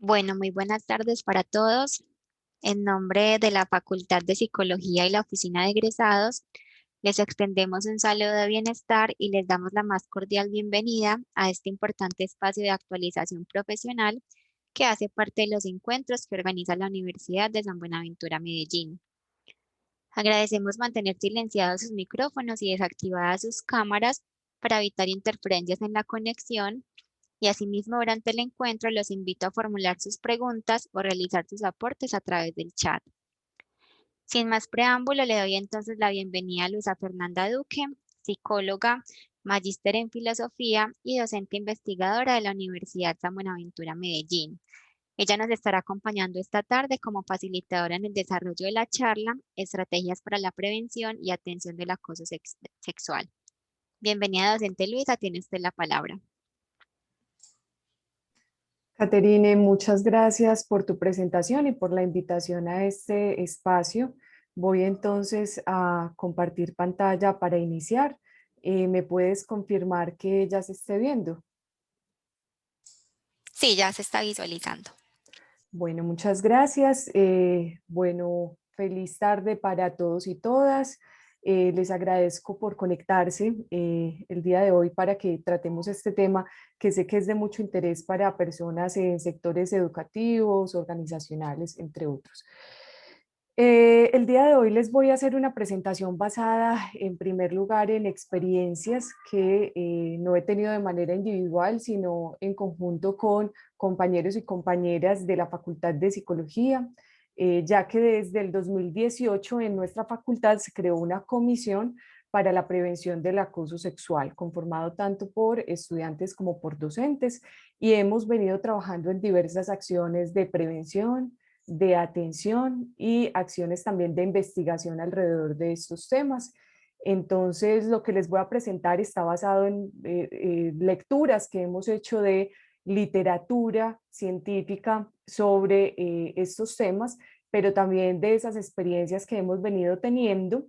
Bueno, muy buenas tardes para todos. En nombre de la Facultad de Psicología y la Oficina de Egresados, les extendemos un saludo de bienestar y les damos la más cordial bienvenida a este importante espacio de actualización profesional que hace parte de los encuentros que organiza la Universidad de San Buenaventura Medellín. Agradecemos mantener silenciados sus micrófonos y desactivadas sus cámaras para evitar interferencias en la conexión y asimismo durante el encuentro los invito a formular sus preguntas o realizar sus aportes a través del chat. Sin más preámbulo, le doy entonces la bienvenida a Luisa Fernanda Duque, psicóloga, magíster en filosofía y docente investigadora de la Universidad San Buenaventura Medellín. Ella nos estará acompañando esta tarde como facilitadora en el desarrollo de la charla, estrategias para la prevención y atención del acoso sexual. Bienvenida, docente Luisa, tiene usted la palabra. Caterine, muchas gracias por tu presentación y por la invitación a este espacio. Voy entonces a compartir pantalla para iniciar. ¿Me puedes confirmar que ya se esté viendo? Sí, ya se está visualizando. Bueno, muchas gracias. Bueno, feliz tarde para todos y todas. Les agradezco por conectarse el día de hoy para que tratemos este tema que sé que es de mucho interés para personas en sectores educativos, organizacionales, entre otros. El día de hoy les voy a hacer una presentación basada en primer lugar en experiencias que no he tenido de manera individual, sino en conjunto con compañeros y compañeras de la Facultad de Psicología, ya que desde el 2018 en nuestra facultad se creó una comisión para la prevención del acoso sexual, conformado tanto por estudiantes como por docentes, y hemos venido trabajando en diversas acciones de prevención, de atención y acciones también de investigación alrededor de estos temas. Entonces, lo que les voy a presentar está basado en lecturas que hemos hecho de literatura científica sobre estos temas, pero también de esas experiencias que hemos venido teniendo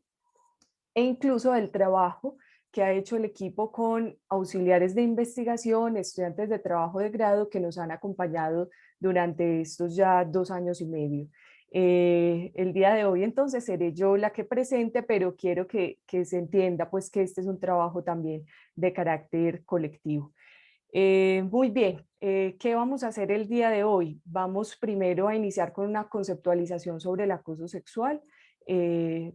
e incluso del trabajo que ha hecho el equipo con auxiliares de investigación, estudiantes de trabajo de grado que nos han acompañado durante estos ya 2 años y medio. El día de hoy entonces seré yo la que presente, pero quiero que se entienda pues que este es un trabajo también de carácter colectivo. Muy bien, ¿qué vamos a hacer el día de hoy? Vamos primero a iniciar con una conceptualización sobre el acoso sexual,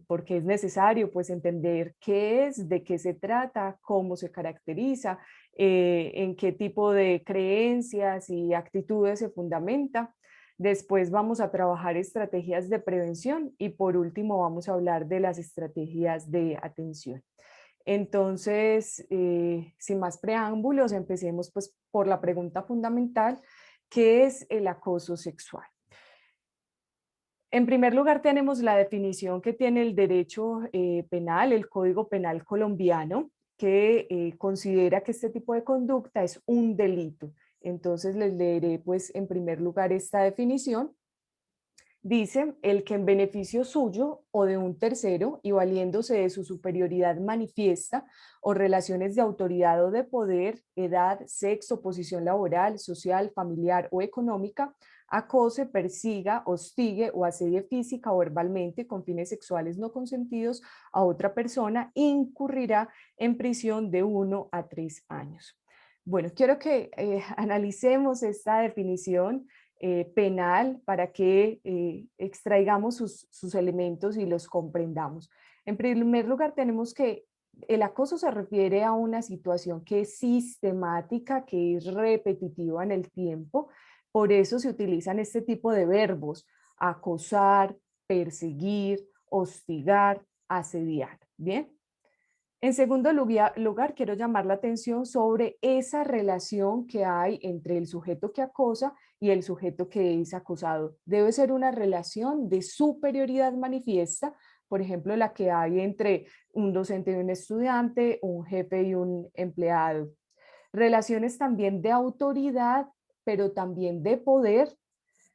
porque es necesario pues entender qué es, de qué se trata, cómo se caracteriza, en qué tipo de creencias y actitudes se fundamenta. Después vamos a trabajar estrategias de prevención y por último vamos a hablar de las estrategias de atención. Entonces, sin más preámbulos, empecemos pues por la pregunta fundamental, ¿qué es el acoso sexual? En primer lugar, tenemos la definición que tiene el derecho penal, el Código Penal colombiano, que considera que este tipo de conducta es un delito. Entonces, les leeré pues en primer lugar esta definición. Dice, el que en beneficio suyo o de un tercero y valiéndose de su superioridad manifiesta o relaciones de autoridad o de poder, edad, sexo, posición laboral, social, familiar o económica, acose, persiga, hostigue o asedie física o verbalmente con fines sexuales no consentidos a otra persona, incurrirá en prisión de 1 a 3 años. Bueno, quiero que analicemos esta definición penal para que extraigamos sus elementos y los comprendamos. En primer lugar, tenemos que el acoso se refiere a una situación que es sistemática, que es repetitiva en el tiempo. Por eso se utilizan este tipo de verbos: acosar, perseguir, hostigar, asediar. Bien. En segundo lugar, quiero llamar la atención sobre esa relación que hay entre el sujeto que acosa y el sujeto que es acosado. Debe ser una relación de superioridad manifiesta, por ejemplo, la que hay entre un docente y un estudiante, un jefe y un empleado. Relaciones también de autoridad, pero también de poder,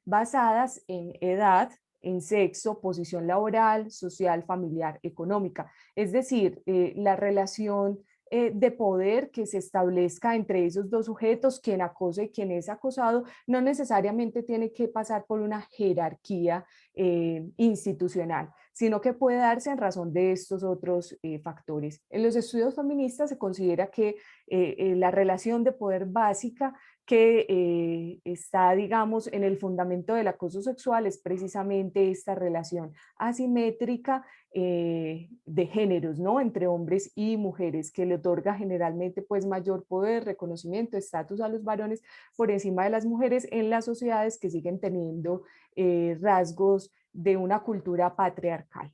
basadas en edad, en sexo, posición laboral, social, familiar, económica. Es decir, la relación de poder que se establezca entre esos dos sujetos, quien acosa y quien es acosado, no necesariamente tiene que pasar por una jerarquía institucional, sino que puede darse en razón de estos otros factores. En los estudios feministas se considera que la relación de poder básica que está, digamos, en el fundamento del acoso sexual es precisamente esta relación asimétrica de géneros, ¿no? Entre hombres y mujeres, que le otorga generalmente pues mayor poder, reconocimiento, estatus a los varones por encima de las mujeres en las sociedades que siguen teniendo rasgos de una cultura patriarcal.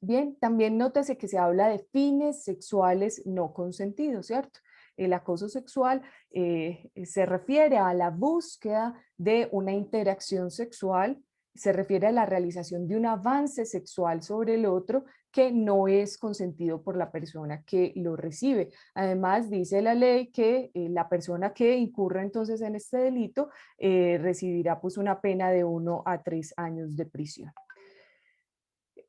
Bien, también nótese que se habla de fines sexuales no consentidos, ¿cierto? El acoso sexual se refiere a la búsqueda de una interacción sexual, se refiere a la realización de un avance sexual sobre el otro que no es consentido por la persona que lo recibe. Además, dice la ley que la persona que incurra entonces en este delito recibirá pues una pena de 1 a 3 años de prisión.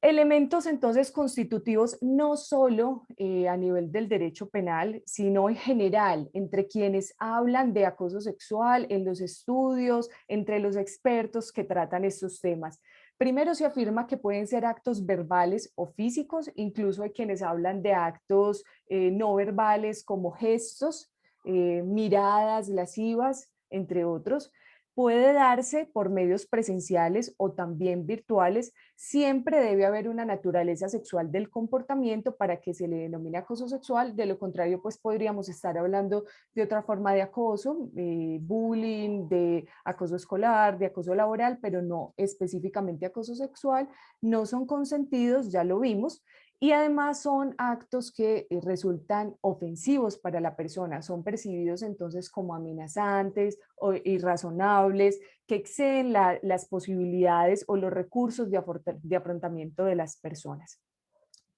Elementos entonces constitutivos no solo a nivel del derecho penal, sino en general entre quienes hablan de acoso sexual en los estudios, entre los expertos que tratan estos temas. Primero se afirma que pueden ser actos verbales o físicos, incluso hay quienes hablan de actos no verbales como gestos, miradas lascivas, entre otros. Puede darse por medios presenciales o también virtuales. Siempre debe haber una naturaleza sexual del comportamiento para que se le denomine acoso sexual. De lo contrario, pues podríamos estar hablando de otra forma de acoso, bullying, de acoso escolar, de acoso laboral, pero no específicamente acoso sexual. No son consentidos, ya lo vimos. Y además son actos que resultan ofensivos para la persona, son percibidos entonces como amenazantes o irrazonables, que exceden las posibilidades o los recursos de afrontamiento de las personas.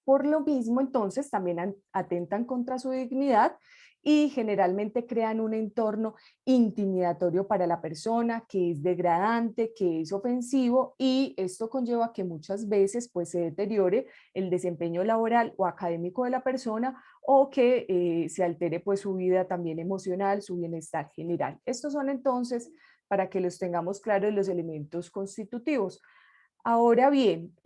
Por lo mismo, entonces, también atentan contra su dignidad y generalmente crean un entorno intimidatorio para la persona, que es degradante, que es ofensivo, y esto conlleva que muchas veces pues, se deteriore el desempeño laboral o académico de la persona o que se altere pues, su vida también emocional, su bienestar general. Estos son entonces, para que los tengamos claros, los elementos constitutivos. Ahora bien,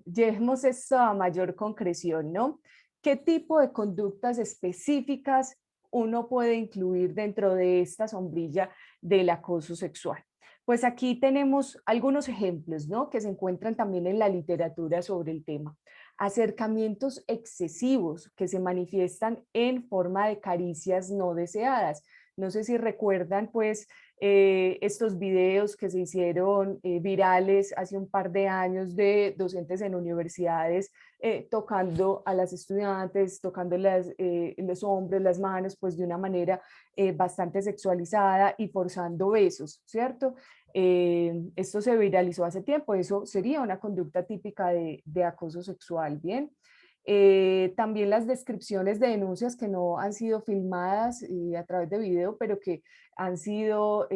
llevemos esto a mayor concreción, ¿no? ¿Qué tipo de conductas específicas uno puede incluir dentro de esta sombrilla del acoso sexual? Pues aquí tenemos algunos ejemplos, ¿no? Que se encuentran también en la literatura sobre el tema. Acercamientos excesivos que se manifiestan en forma de caricias no deseadas. No sé si recuerdan, pues, estos videos que se hicieron virales hace un par de años de docentes en universidades tocando a las estudiantes, tocando los hombros, las manos, pues de una manera bastante sexualizada y forzando besos, ¿cierto? Esto se viralizó hace tiempo, eso sería una conducta típica de acoso sexual, ¿bien? También las descripciones de denuncias que no han sido filmadas a través de video, pero que han sido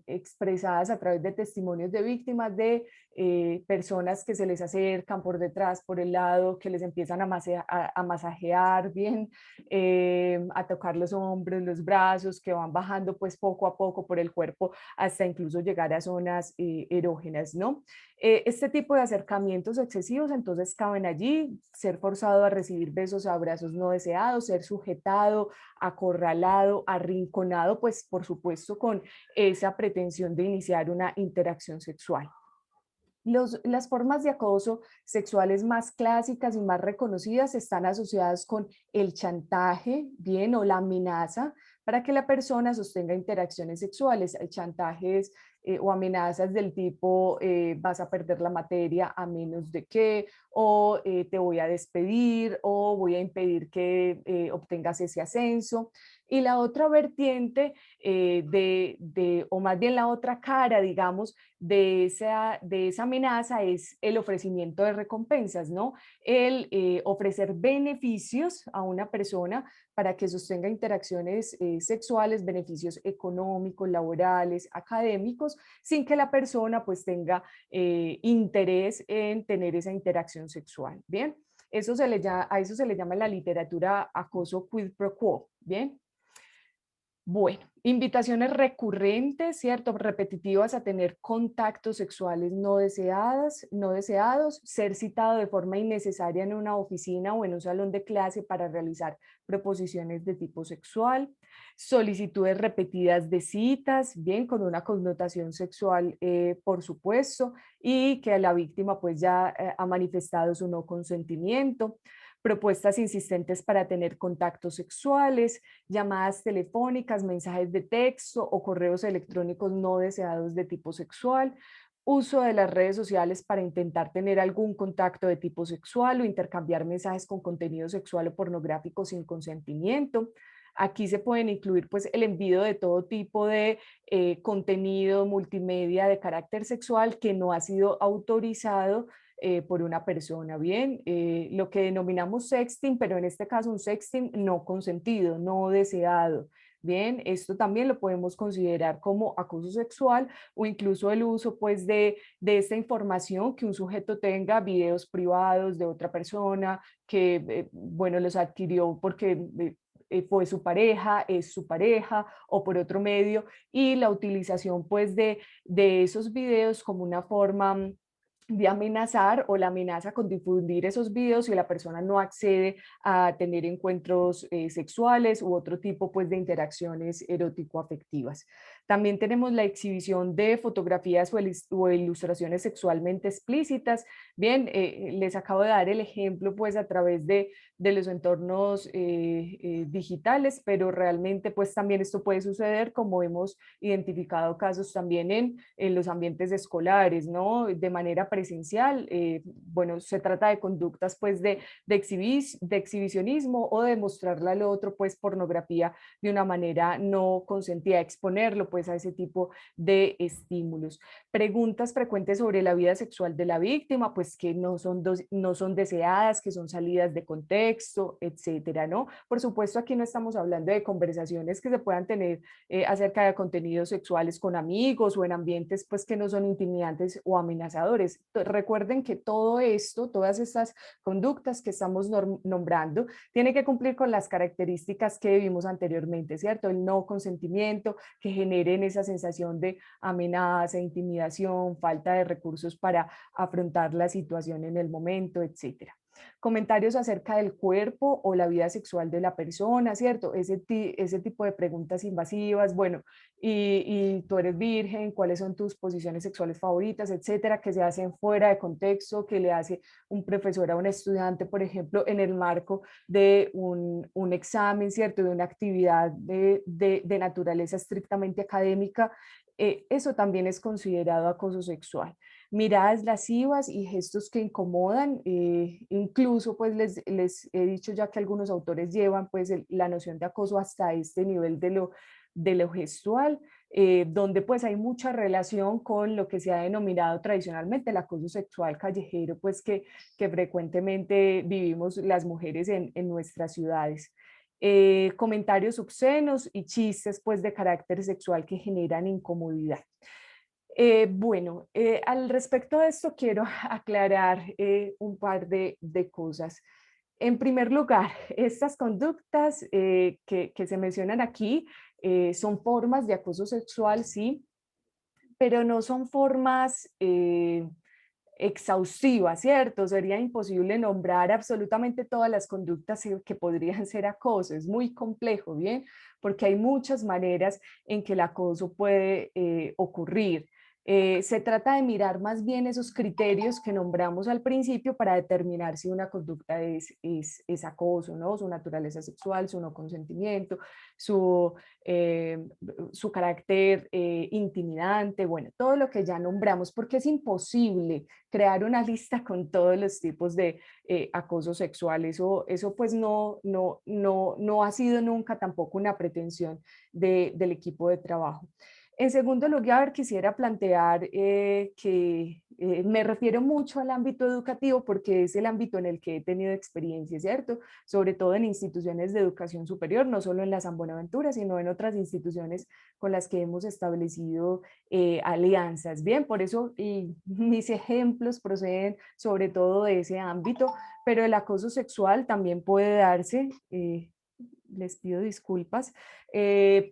expresadas a través de testimonios de víctimas, de personas que se les acercan por detrás, por el lado, que les empiezan a masajear bien, a tocar los hombros, los brazos, que van bajando pues poco a poco por el cuerpo hasta incluso llegar a zonas erógenas, ¿no? Este tipo de acercamientos excesivos entonces caben allí, ser forzado a recibir besos o abrazos no deseados, ser sujetado, acorralado, arrinconado, pues por supuesto con esa pretensión de iniciar una interacción sexual. Las formas de acoso sexuales más clásicas y más reconocidas están asociadas con el chantaje, bien, o la amenaza para que la persona sostenga interacciones sexuales. Hay chantajes o amenazas del tipo vas a perder la materia a menos de que, o te voy a despedir, o voy a impedir que obtengas ese ascenso. Y la otra vertiente o más bien la otra cara, digamos, de esa amenaza es el ofrecimiento de recompensas, ¿no? El ofrecer beneficios a una persona para que sostenga interacciones sexuales, beneficios económicos, laborales, académicos, sin que la persona pues tenga interés en tener esa interacción sexual, ¿bien? A eso se le llama en la literatura acoso quid pro quo, ¿bien? Bueno, invitaciones recurrentes, ¿cierto? Repetitivas a tener contactos sexuales no deseados, ser citado de forma innecesaria en una oficina o en un salón de clase para realizar proposiciones de tipo sexual, solicitudes repetidas de citas, bien, con una connotación sexual, por supuesto, y que la víctima pues ya ha manifestado su no consentimiento, propuestas insistentes para tener contactos sexuales, llamadas telefónicas, mensajes de texto o correos electrónicos no deseados de tipo sexual, uso de las redes sociales para intentar tener algún contacto de tipo sexual o intercambiar mensajes con contenido sexual o pornográfico sin consentimiento. Aquí se pueden incluir pues el envío de todo tipo de contenido multimedia de carácter sexual que no ha sido autorizado por una persona, ¿bien? Lo que denominamos sexting, pero en este caso un sexting no consentido, no deseado. Bien, esto también lo podemos considerar como acoso sexual o incluso el uso pues de esta información que un sujeto tenga videos privados de otra persona que, bueno, los adquirió porque fue su pareja, es su pareja o por otro medio y la utilización pues de esos videos como una forma de amenazar o la amenaza con difundir esos videos si la persona no accede a tener encuentros sexuales u otro tipo pues de interacciones erótico-afectivas. También tenemos la exhibición de fotografías o ilustraciones sexualmente explícitas. Bien, les acabo de dar el ejemplo pues a través de los entornos digitales, pero realmente pues también esto puede suceder como hemos identificado casos también en los ambientes escolares, ¿no? De manera presencial, bueno, se trata de conductas pues de exhibicionismo o de mostrarle al otro pues pornografía de una manera no consentida, exponerlo pues a ese tipo de estímulos. Preguntas frecuentes sobre la vida sexual de la víctima, pues que no son deseadas, que son salidas de contexto, etcétera, ¿no? Por supuesto, aquí no estamos hablando de conversaciones que se puedan tener acerca de contenidos sexuales con amigos o en ambientes pues que no son intimidantes o amenazadores. Recuerden que todo esto, todas estas conductas que estamos nombrando, tiene que cumplir con las características que vimos anteriormente, ¿cierto? El no consentimiento, que generen esa sensación de amenaza, intimidación, falta de recursos para afrontar la situación en el momento, etcétera. Comentarios acerca del cuerpo o la vida sexual de la persona, ¿cierto? Ese tipo de preguntas invasivas, bueno, y tú eres virgen, cuáles son tus posiciones sexuales favoritas, etcétera, que se hacen fuera de contexto, que le hace un profesor a un estudiante, por ejemplo, en el marco de un examen, ¿cierto? De una actividad de naturaleza estrictamente académica, eso también es considerado acoso sexual. Miradas lascivas y gestos que incomodan, incluso pues les he dicho ya que algunos autores llevan pues la noción de acoso hasta este nivel de lo gestual, donde pues hay mucha relación con lo que se ha denominado tradicionalmente el acoso sexual callejero, pues que frecuentemente vivimos las mujeres en nuestras ciudades. Comentarios obscenos y chistes pues de carácter sexual que generan incomodidad. Bueno, al respecto de esto quiero aclarar un par de cosas. En primer lugar, estas conductas que se mencionan aquí son formas de acoso sexual, sí, pero no son formas exhaustivas, ¿cierto? Sería imposible nombrar absolutamente todas las conductas que podrían ser acoso. Es muy complejo, ¿bien? Porque hay muchas maneras en que el acoso puede ocurrir. Se trata de mirar más bien esos criterios que nombramos al principio para determinar si una conducta es acoso, ¿no? Su naturaleza sexual, su no consentimiento, su, eh, su carácter intimidante, bueno, todo lo que ya nombramos, porque es imposible crear una lista con todos los tipos de acoso sexual. Eso pues no ha sido nunca tampoco una pretensión del equipo de trabajo. En segundo lugar, quisiera plantear que me refiero mucho al ámbito educativo porque es el ámbito en el que he tenido experiencia, ¿cierto? Sobre todo en instituciones de educación superior, no solo en la San Buenaventura, sino en otras instituciones con las que hemos establecido alianzas. Bien, por eso y mis ejemplos proceden sobre todo de ese ámbito, pero el acoso sexual también puede darse, les pido disculpas,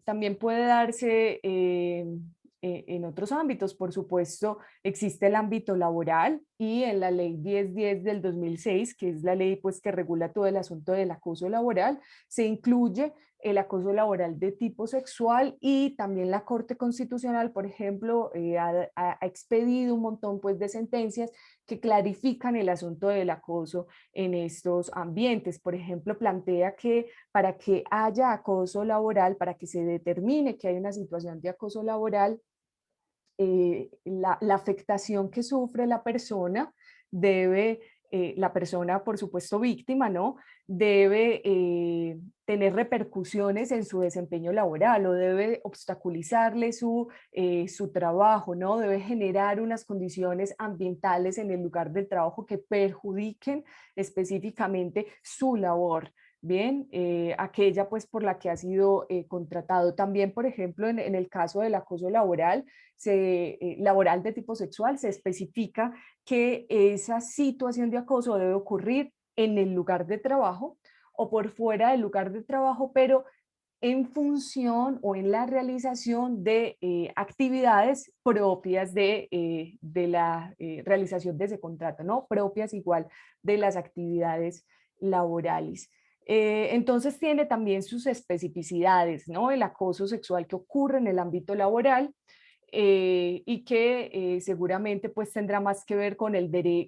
también puede darse en otros ámbitos. Por supuesto, existe el ámbito laboral y en la ley 1010 del 2006, que es la ley pues, que regula todo el asunto del acoso laboral, se incluye el acoso laboral de tipo sexual y también la Corte Constitucional, por ejemplo, ha expedido un montón pues, de sentencias que clarifican el asunto del acoso en estos ambientes. Por ejemplo, plantea que para que haya acoso laboral, para que se determine que hay una situación de acoso laboral, la afectación que sufre la persona debe, la persona por supuesto víctima, ¿no? Debe tener repercusiones en su desempeño laboral o debe obstaculizarle su trabajo, ¿no? Debe generar unas condiciones ambientales en el lugar del trabajo que perjudiquen específicamente su labor. Bien, aquella pues por la que ha sido contratado. También, por ejemplo, en el caso del acoso laboral, laboral de tipo sexual, se especifica que esa situación de acoso debe ocurrir en el lugar de trabajo o por fuera del lugar de trabajo, pero en función o en la realización de actividades propias de la realización de ese contrato, ¿no? Propias igual de las actividades laborales. Entonces tiene también sus especificidades, ¿no? El acoso sexual que ocurre en el ámbito laboral, y que seguramente pues tendrá más que ver con,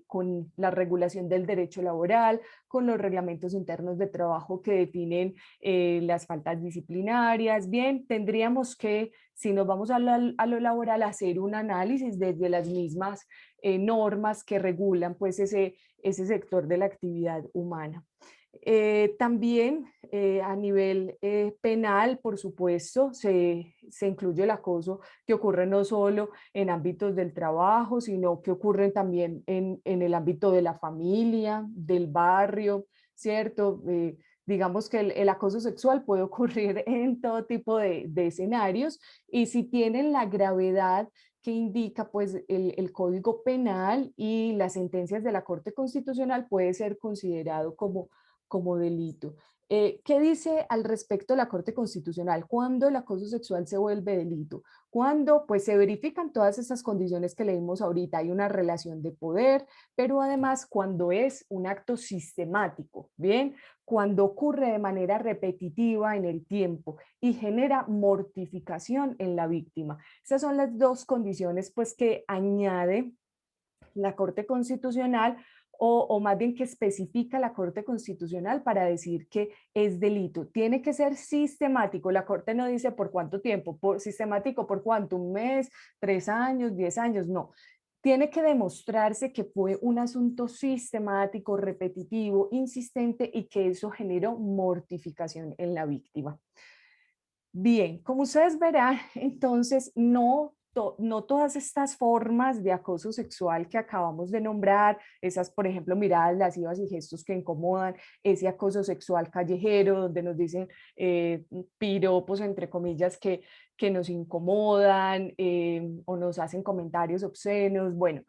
con la regulación del derecho laboral, con los reglamentos internos de trabajo que definen las faltas disciplinarias. Bien, tendríamos que, si nos vamos a lo laboral, hacer un análisis desde las mismas normas que regulan pues ese sector de la actividad humana. También a nivel penal, por supuesto, se incluye el acoso que ocurre no solo en ámbitos del trabajo, sino que ocurren también en el ámbito de la familia, del barrio, ¿cierto? Digamos que el acoso sexual puede ocurrir en todo tipo de escenarios y si tienen la gravedad que indica pues el Código Penal y las sentencias de la Corte Constitucional puede ser considerado como delito. ¿Qué dice al respecto la Corte Constitucional? ¿Cuándo el acoso sexual se vuelve delito? Cuando pues se verifican todas esas condiciones que leímos ahorita, hay una relación de poder, pero además cuando es un acto sistemático, ¿bien? Cuando ocurre de manera repetitiva en el tiempo y genera mortificación en la víctima. Esas son las dos condiciones pues que añade la Corte Constitucional o más bien que especifica la Corte Constitucional para decir que es delito. Tiene que ser sistemático. La Corte no dice por cuánto tiempo, por sistemático, por cuánto, un mes, 3 años, 10 años, no. Tiene que demostrarse que fue un asunto sistemático, repetitivo, insistente y que eso generó mortificación en la víctima. Bien, como ustedes verán, entonces no todas estas formas de acoso sexual que acabamos de nombrar, esas, por ejemplo, miradas lascivas y gestos que incomodan, ese acoso sexual callejero donde nos dicen piropos, entre comillas, que nos incomodan o nos hacen comentarios obscenos, bueno,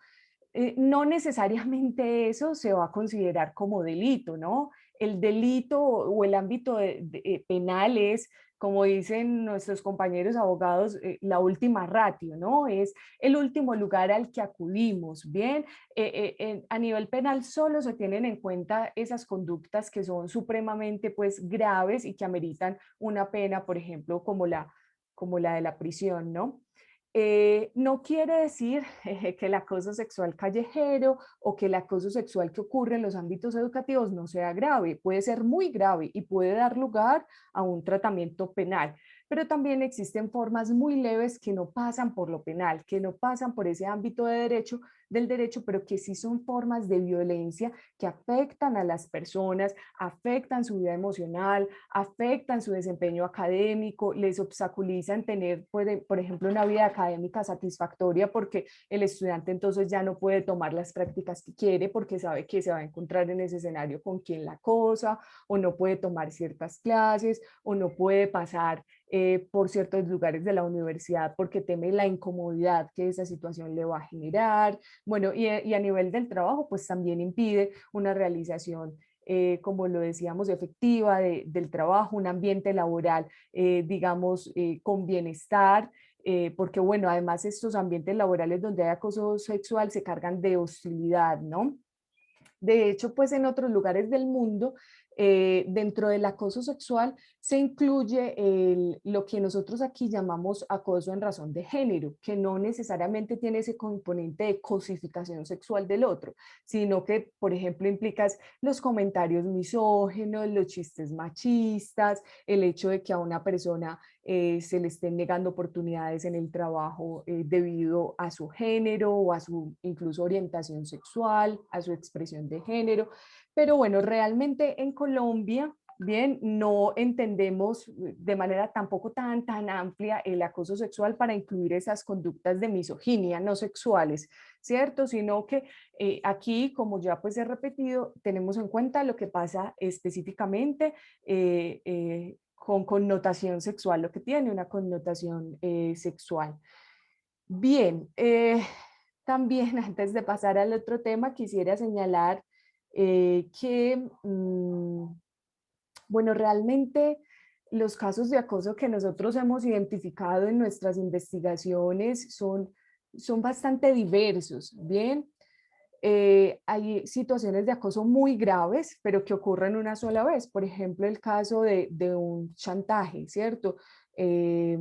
no necesariamente eso se va a considerar como delito, ¿no? El delito o el ámbito penal es, como dicen nuestros compañeros abogados, la última ratio, ¿no? Es el último lugar al que acudimos, ¿bien? A nivel penal solo se tienen en cuenta esas conductas que son supremamente, pues, graves y que ameritan una pena, por ejemplo, como la de la prisión, ¿no? No quiere decir que el acoso sexual callejero o que el acoso sexual que ocurre en los ámbitos educativos no sea grave, puede ser muy grave y puede dar lugar a un tratamiento penal. pero también existen formas muy leves que no pasan por lo penal, que no pasan por ese ámbito de derecho, del derecho, pero que sí son formas de violencia que afectan a las personas, afectan su vida emocional, afectan su desempeño académico, les obstaculizan tener, por ejemplo, una vida académica satisfactoria porque el estudiante entonces ya no puede tomar las prácticas que quiere porque sabe que se va a encontrar en ese escenario con quien la cosa, o no puede tomar ciertas clases, o no puede pasar por ciertos lugares de la universidad porque teme la incomodidad que esa situación le va a generar. Bueno, y a nivel del trabajo, pues también impide una realización como lo decíamos, efectiva del trabajo, un ambiente laboral, digamos, con bienestar, porque bueno, además estos ambientes laborales donde hay acoso sexual se cargan de hostilidad, ¿no? De hecho, pues en otros lugares del mundo, dentro del acoso sexual se incluye lo que nosotros aquí llamamos acoso en razón de género, que no necesariamente tiene ese componente de cosificación sexual del otro, sino que, por ejemplo, implicas los comentarios misóginos, los chistes machistas, el hecho de que a una persona se le estén negando oportunidades en el trabajo debido a su género o a su incluso orientación sexual, a su expresión de género. Pero bueno, realmente en Colombia, bien, no entendemos de manera tampoco tan amplia el acoso sexual para incluir esas conductas de misoginia no sexuales, ¿cierto? Sino que aquí, como ya pues he repetido, tenemos en cuenta lo que pasa específicamente con connotación sexual, lo que tiene una connotación sexual. Bien, también antes de pasar al otro tema, quisiera señalar que, bueno, realmente los casos de acoso que nosotros hemos identificado en nuestras investigaciones son bastante diversos, ¿bien? Hay situaciones de acoso muy graves, pero que ocurren una sola vez. Por ejemplo, el caso de un chantaje, ¿cierto? Eh,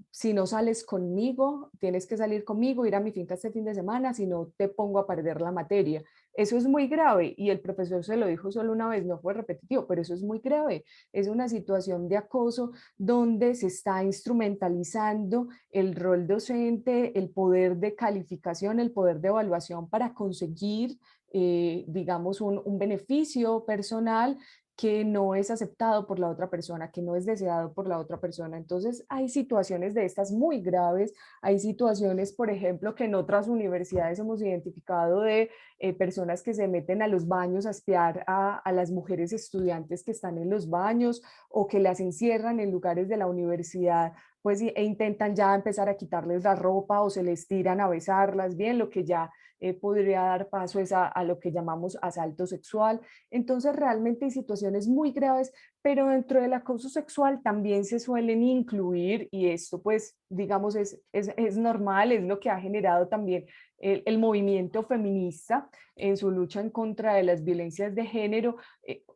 si no sales conmigo, tienes que salir conmigo, ir a mi finca este fin de semana, si no te pongo a perder la materia. Eso es muy grave y el profesor se lo dijo solo una vez, no fue repetitivo, pero eso es muy grave. Es una situación de acoso donde se está instrumentalizando el rol docente, el poder de calificación, el poder de evaluación para conseguir, digamos, un beneficio personal que no es aceptado por la otra persona, que no es deseado por la otra persona. Entonces, hay situaciones de estas muy graves, hay situaciones, por ejemplo, que en otras universidades hemos identificado de personas que se meten a los baños a espiar a las mujeres estudiantes que están en los baños o que las encierran en lugares de la universidad pues e intentan ya empezar a quitarles la ropa o se les tiran a besarlas, bien, lo que ya podría dar paso es a lo que llamamos asalto sexual. Entonces realmente hay situaciones muy graves, pero dentro del acoso sexual también se suelen incluir, y esto pues digamos es normal, es lo que ha generado también el movimiento feminista en su lucha en contra de las violencias de género,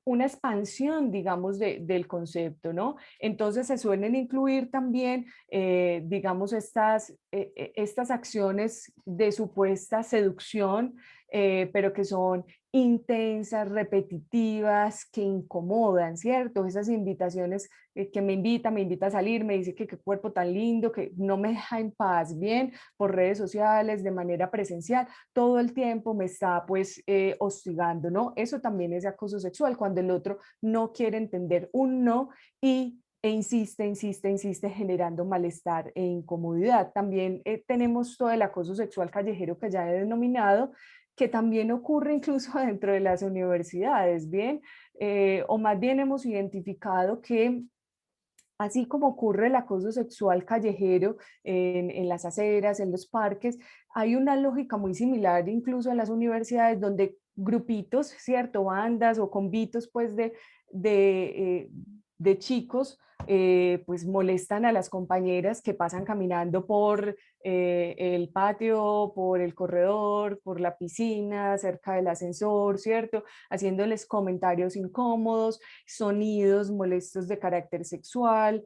una expansión, digamos, del concepto, ¿no? Entonces se suelen incluir también, digamos, estas acciones de supuesta seducción, pero que son intensas, repetitivas, que incomodan, ¿cierto? Esas invitaciones que me invita a salir, me dice que qué cuerpo tan lindo, que no me deja en paz, bien, por redes sociales, de manera presencial, todo el tiempo me está pues hostigando, ¿no? Eso también es acoso sexual, cuando el otro no quiere entender un no e insiste, generando malestar e incomodidad. También tenemos todo el acoso sexual callejero que ya he denominado, que también ocurre incluso dentro de las universidades, ¿bien? O más bien hemos identificado que así como ocurre el acoso sexual callejero en las aceras, en los parques, hay una lógica muy similar incluso en las universidades donde grupitos, ¿cierto? Bandas o convitos pues de, eh, de chicos pues molestan a las compañeras que pasan caminando por el patio, por el corredor, por la piscina, cerca del ascensor, ¿cierto? Haciéndoles comentarios incómodos, sonidos molestos de carácter sexual.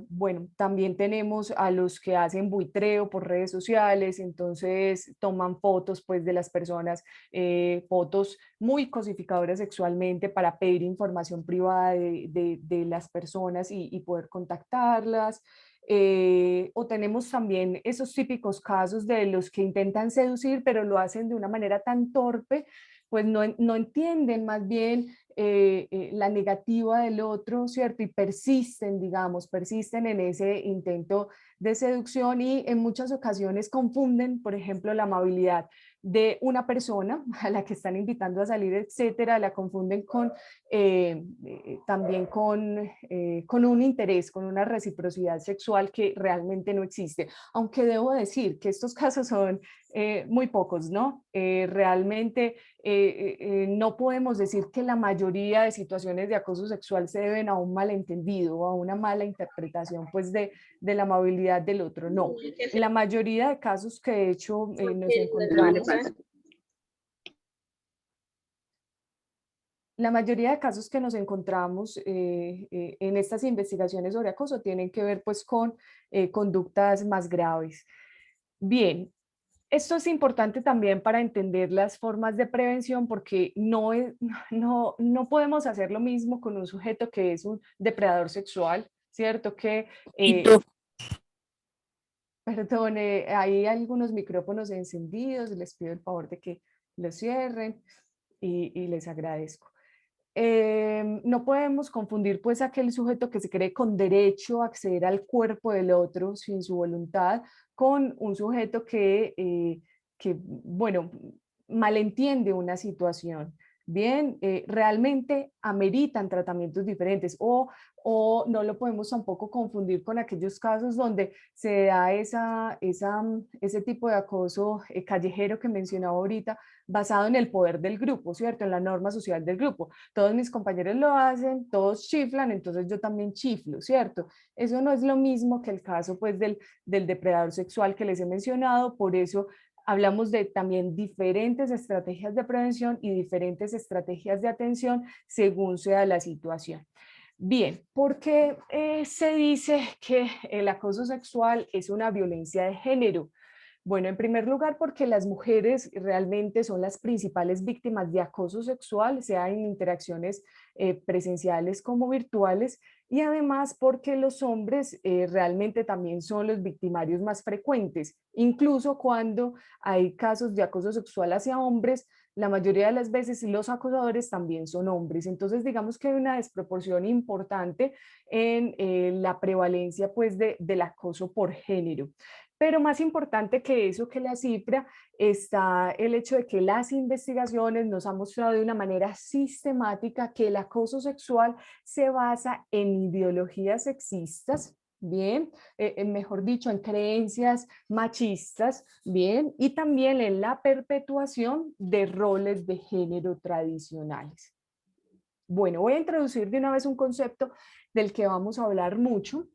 Bueno, también tenemos a los que hacen buitreo por redes sociales, entonces toman fotos pues de las personas, fotos muy cosificadoras sexualmente para pedir información privada de las personas y poder contactarlas. O tenemos también esos típicos casos de los que intentan seducir, pero lo hacen de una manera tan torpe, pues no entienden más bien la negativa del otro, ¿cierto? Y persisten, digamos, persisten en ese intento de seducción y en muchas ocasiones confunden, por ejemplo, la amabilidad de una persona a la que están invitando a salir, etcétera, la confunden también con un interés, con una reciprocidad sexual que realmente no existe. Aunque debo decir que estos casos son muy pocos, ¿no? Realmente no podemos decir que la mayoría de situaciones de acoso sexual se deben a un malentendido o a una mala interpretación pues de la amabilidad del otro, no. La mayoría de casos que de hecho nos encontramos, la mayoría de casos que nos encontramos en estas investigaciones sobre acoso tienen que ver pues con conductas más graves. Bien, esto es importante también para entender las formas de prevención porque no podemos hacer lo mismo con un sujeto que es un depredador sexual, ¿cierto? Que, perdone, hay algunos micrófonos encendidos, les pido el favor de que los cierren y les agradezco. No podemos confundir pues aquel sujeto que se cree con derecho a acceder al cuerpo del otro sin su voluntad con un sujeto que bueno, malentiende una situación. Bien, realmente ameritan tratamientos diferentes o no lo podemos tampoco confundir con aquellos casos donde se da ese tipo de acoso callejero que mencionaba ahorita, basado en el poder del grupo, ¿cierto? En la norma social del grupo. Todos mis compañeros lo hacen, todos chiflan, entonces yo también chiflo, ¿cierto? Eso no es lo mismo que el caso pues del depredador sexual que les he mencionado, por eso hablamos de también diferentes estrategias de prevención y diferentes estrategias de atención según sea la situación. Bien, ¿por qué se dice que el acoso sexual es una violencia de género? Bueno, en primer lugar, porque las mujeres realmente son las principales víctimas de acoso sexual, sea en interacciones presenciales como virtuales, y además porque los hombres realmente también son los victimarios más frecuentes. Incluso cuando hay casos de acoso sexual hacia hombres, la mayoría de las veces los acosadores también son hombres. Entonces, digamos que hay una desproporción importante en la prevalencia pues, del acoso por género. Pero más importante que eso, que la cifra, está el hecho de que las investigaciones nos han mostrado de una manera sistemática que el acoso sexual se basa en ideologías sexistas, bien, mejor dicho, en creencias machistas, bien, y también en la perpetuación de roles de género tradicionales. Bueno, voy a introducir de una vez un concepto del que vamos a hablar mucho,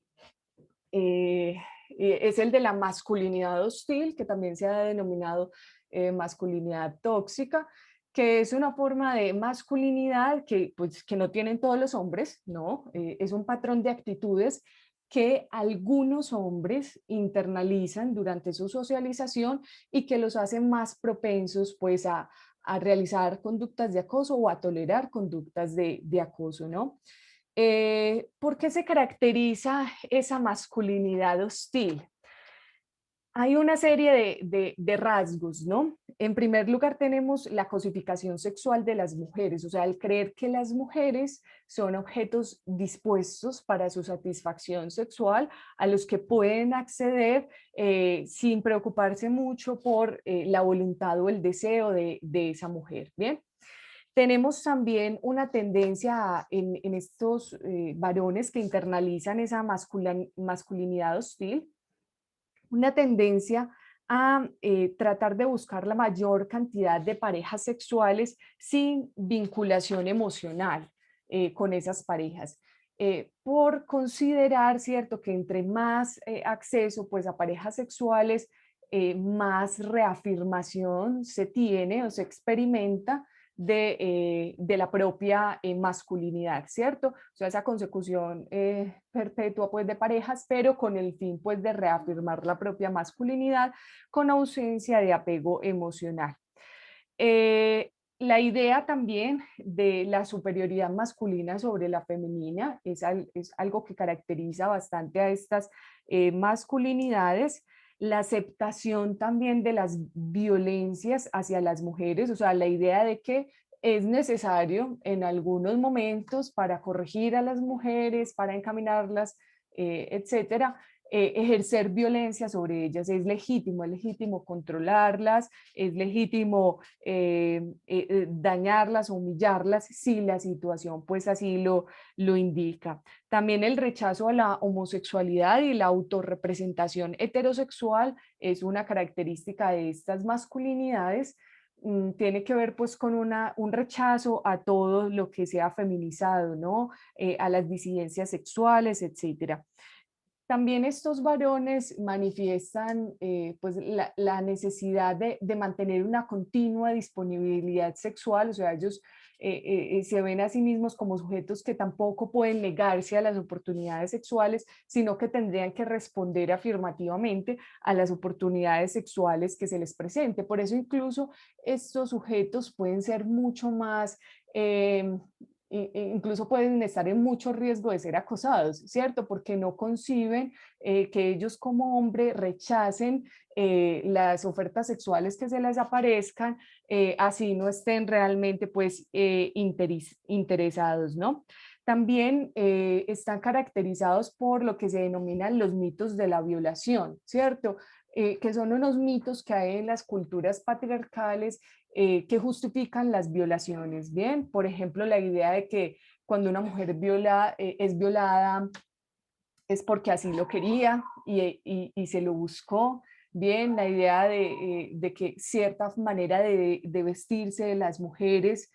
eh, es el de la masculinidad hostil, que también se ha denominado masculinidad tóxica, que es una forma de masculinidad que, pues, que no tienen todos los hombres, ¿no? Es un patrón de actitudes que algunos hombres internalizan durante su socialización y que los hacen más propensos pues a realizar conductas de acoso o a tolerar conductas de acoso, ¿no? ¿Por qué se caracteriza esa masculinidad hostil? Hay una serie de rasgos, ¿no? En primer lugar tenemos la cosificación sexual de las mujeres, o sea, el creer que las mujeres son objetos dispuestos para su satisfacción sexual, a los que pueden acceder sin preocuparse mucho por la voluntad o el deseo de esa mujer, ¿bien? Tenemos también una tendencia en estos varones que internalizan esa masculinidad hostil, una tendencia a tratar de buscar la mayor cantidad de parejas sexuales sin vinculación emocional con esas parejas. Por considerar, ¿cierto?, que entre más acceso pues, a parejas sexuales, más reafirmación se tiene o se experimenta de la propia masculinidad, ¿cierto? O sea, esa consecución perpetua pues de parejas, pero con el fin pues de reafirmar la propia masculinidad con ausencia de apego emocional. Eh, la idea también de la superioridad masculina sobre la femenina es algo que caracteriza bastante a estas masculinidades. La aceptación también de las violencias hacia las mujeres, o sea, la idea de que es necesario en algunos momentos para corregir a las mujeres, para encaminarlas, etcétera, ejercer violencia sobre ellas. Es legítimo controlarlas, es legítimo dañarlas o humillarlas si la situación pues así lo indica. También el rechazo a la homosexualidad y la autorrepresentación heterosexual es una característica de estas masculinidades. Tiene que ver pues con un rechazo a todo lo que sea feminizado, ¿no? A las disidencias sexuales, etcétera. También estos varones manifiestan pues la necesidad de mantener una continua disponibilidad sexual, o sea, ellos se ven a sí mismos como sujetos que tampoco pueden negarse a las oportunidades sexuales, sino que tendrían que responder afirmativamente a las oportunidades sexuales que se les presente. Por eso incluso estos sujetos pueden ser mucho más incluso pueden estar en mucho riesgo de ser acosados, ¿cierto? Porque no conciben que ellos como hombre rechacen las ofertas sexuales que se les aparezcan, así no estén realmente pues interesados, ¿no? También están caracterizados por lo que se denominan los mitos de la violación, ¿cierto? Que son unos mitos que hay en las culturas patriarcales que justifican las violaciones. Bien, por ejemplo, la idea de que cuando una mujer es violada es porque así lo quería y se lo buscó. Bien, la idea de que cierta manera de vestirse de las mujeres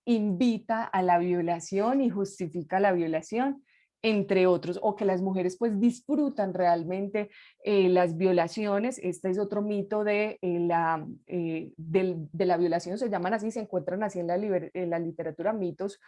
invita a la violación y justifica la violación, entre otros, o que las mujeres pues disfrutan realmente las violaciones. Este es otro mito de la violación, se llaman así, se encuentran así en la literatura, mitos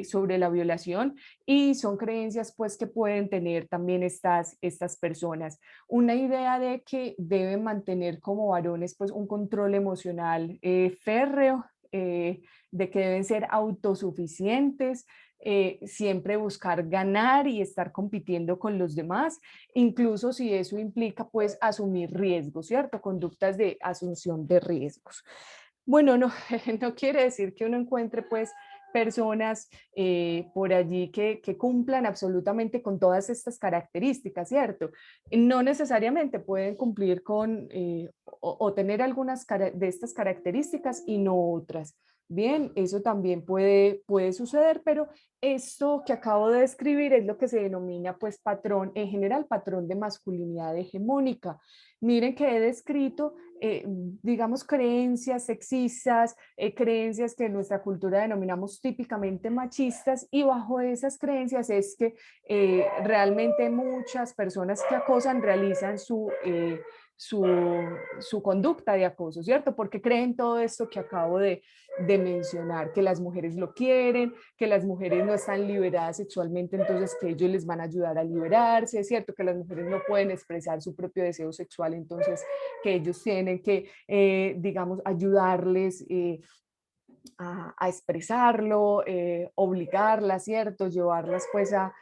sobre la violación, y son creencias pues que pueden tener también estas personas. Una idea de que deben mantener como varones pues un control emocional férreo, de que deben ser autosuficientes, siempre buscar ganar y estar compitiendo con los demás, incluso si eso implica pues asumir riesgos, ¿cierto? Conductas de asunción de riesgos. Bueno, no, no quiere decir que uno encuentre pues personas por allí que cumplan absolutamente con todas estas características, ¿cierto? No necesariamente pueden cumplir con o tener algunas de estas características y no otras. Bien, eso también puede suceder, pero esto que acabo de describir es lo que se denomina pues patrón, en general patrón de masculinidad hegemónica. Miren que he descrito digamos, creencias sexistas, creencias que en nuestra cultura denominamos típicamente machistas, y bajo esas creencias es que realmente muchas personas que acosan realizan su, su conducta de acoso, ¿cierto? Porque creen todo esto que acabo de mencionar, que las mujeres lo quieren, que las mujeres no están liberadas sexualmente, entonces que ellos les van a ayudar a liberarse, ¿cierto? Que las mujeres no pueden expresar su propio deseo sexual, entonces que ellos tienen que, digamos, ayudarles a expresarlo, obligarlas, ¿cierto? Llevarlas pues a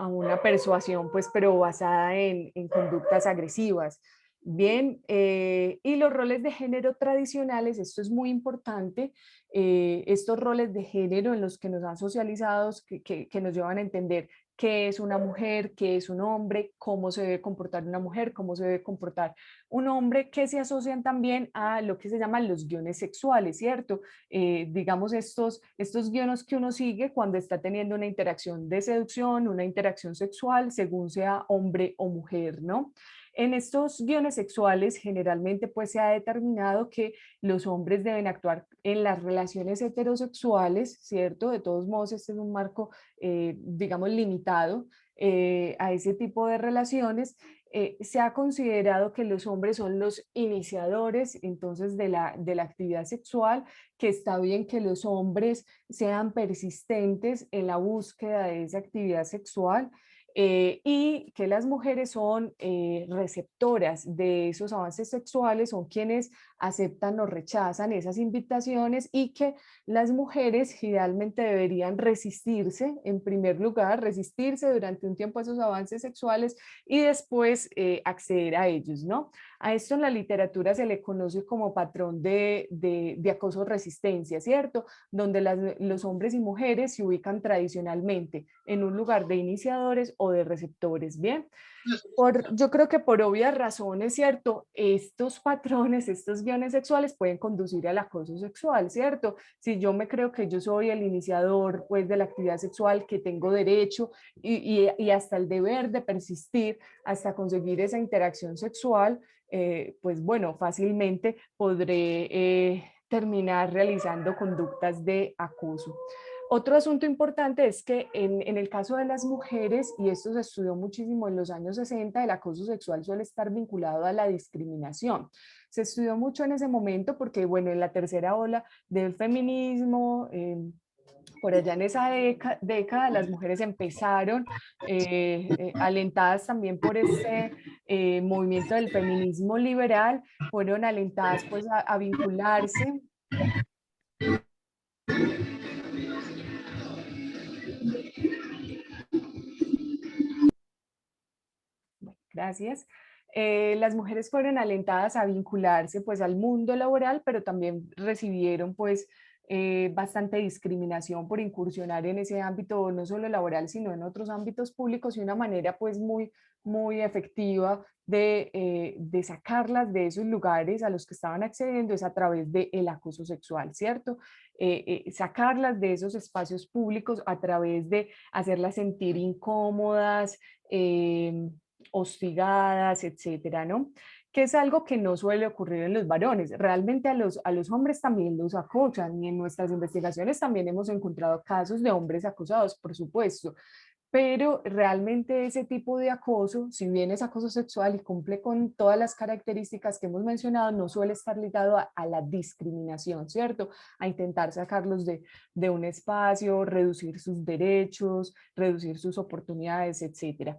una persuasión, pues, pero basada en conductas agresivas. Bien, y los roles de género tradicionales, esto es muy importante, estos roles de género en los que nos han socializado, que nos llevan a entender qué es una mujer, qué es un hombre, cómo se debe comportar una mujer, cómo se debe comportar un hombre, que se asocian también a lo que se llaman los guiones sexuales, ¿cierto? Digamos, estos guiones que uno sigue cuando está teniendo una interacción de seducción, una interacción sexual, según sea hombre o mujer, ¿no? En estos guiones sexuales generalmente pues se ha determinado que los hombres deben actuar en las relaciones heterosexuales, ¿cierto? De todos modos, este es un marco, digamos, limitado. a ese tipo de relaciones, se ha considerado que los hombres son los iniciadores entonces de la actividad sexual, que está bien que los hombres sean persistentes en la búsqueda de esa actividad sexual, y que las mujeres son receptoras de esos avances sexuales, son quienes aceptan o rechazan esas invitaciones, y que las mujeres idealmente deberían resistirse, en primer lugar, resistirse durante un tiempo a esos avances sexuales y después acceder a ellos, ¿no? A esto en la literatura se le conoce como patrón de acoso-resistencia, ¿cierto? Donde los hombres y mujeres se ubican tradicionalmente en un lugar de iniciadores o de receptores, ¿bien? Yo creo que por obvias razones, ¿cierto? Estos patrones, estos guiones sexuales pueden conducir al acoso sexual, ¿cierto? Si yo me creo que yo soy el iniciador, pues, de la actividad sexual, que tengo derecho y hasta el deber de persistir hasta conseguir esa interacción sexual, pues bueno, fácilmente podré terminar realizando conductas de acoso. Otro asunto importante es que en el caso de las mujeres, y esto se estudió muchísimo en los años 60, el acoso sexual suele estar vinculado a la discriminación. Se estudió mucho en ese momento porque, bueno, en la tercera ola del feminismo, por allá en esa década, las mujeres empezaron, alentadas también por este movimiento del feminismo liberal, fueron alentadas pues a vincularse. Gracias. Las mujeres fueron alentadas a vincularse pues al mundo laboral, pero también recibieron pues bastante discriminación por incursionar en ese ámbito, no solo laboral, sino en otros ámbitos públicos, y una manera pues muy efectiva de sacarlas de esos lugares a los que estaban accediendo es a través del acoso sexual, ¿cierto? Sacarlas de esos espacios públicos a través de hacerlas sentir incómodas, hostigadas, etcétera, ¿no? Que es algo que no suele ocurrir en los varones. Realmente a los hombres también los acosan, y en nuestras investigaciones también hemos encontrado casos de hombres acosados, por supuesto, pero realmente ese tipo de acoso, si bien es acoso sexual y cumple con todas las características que hemos mencionado, no suele estar ligado a la discriminación, ¿cierto? A intentar sacarlos de un espacio, reducir sus derechos, reducir sus oportunidades, etcétera.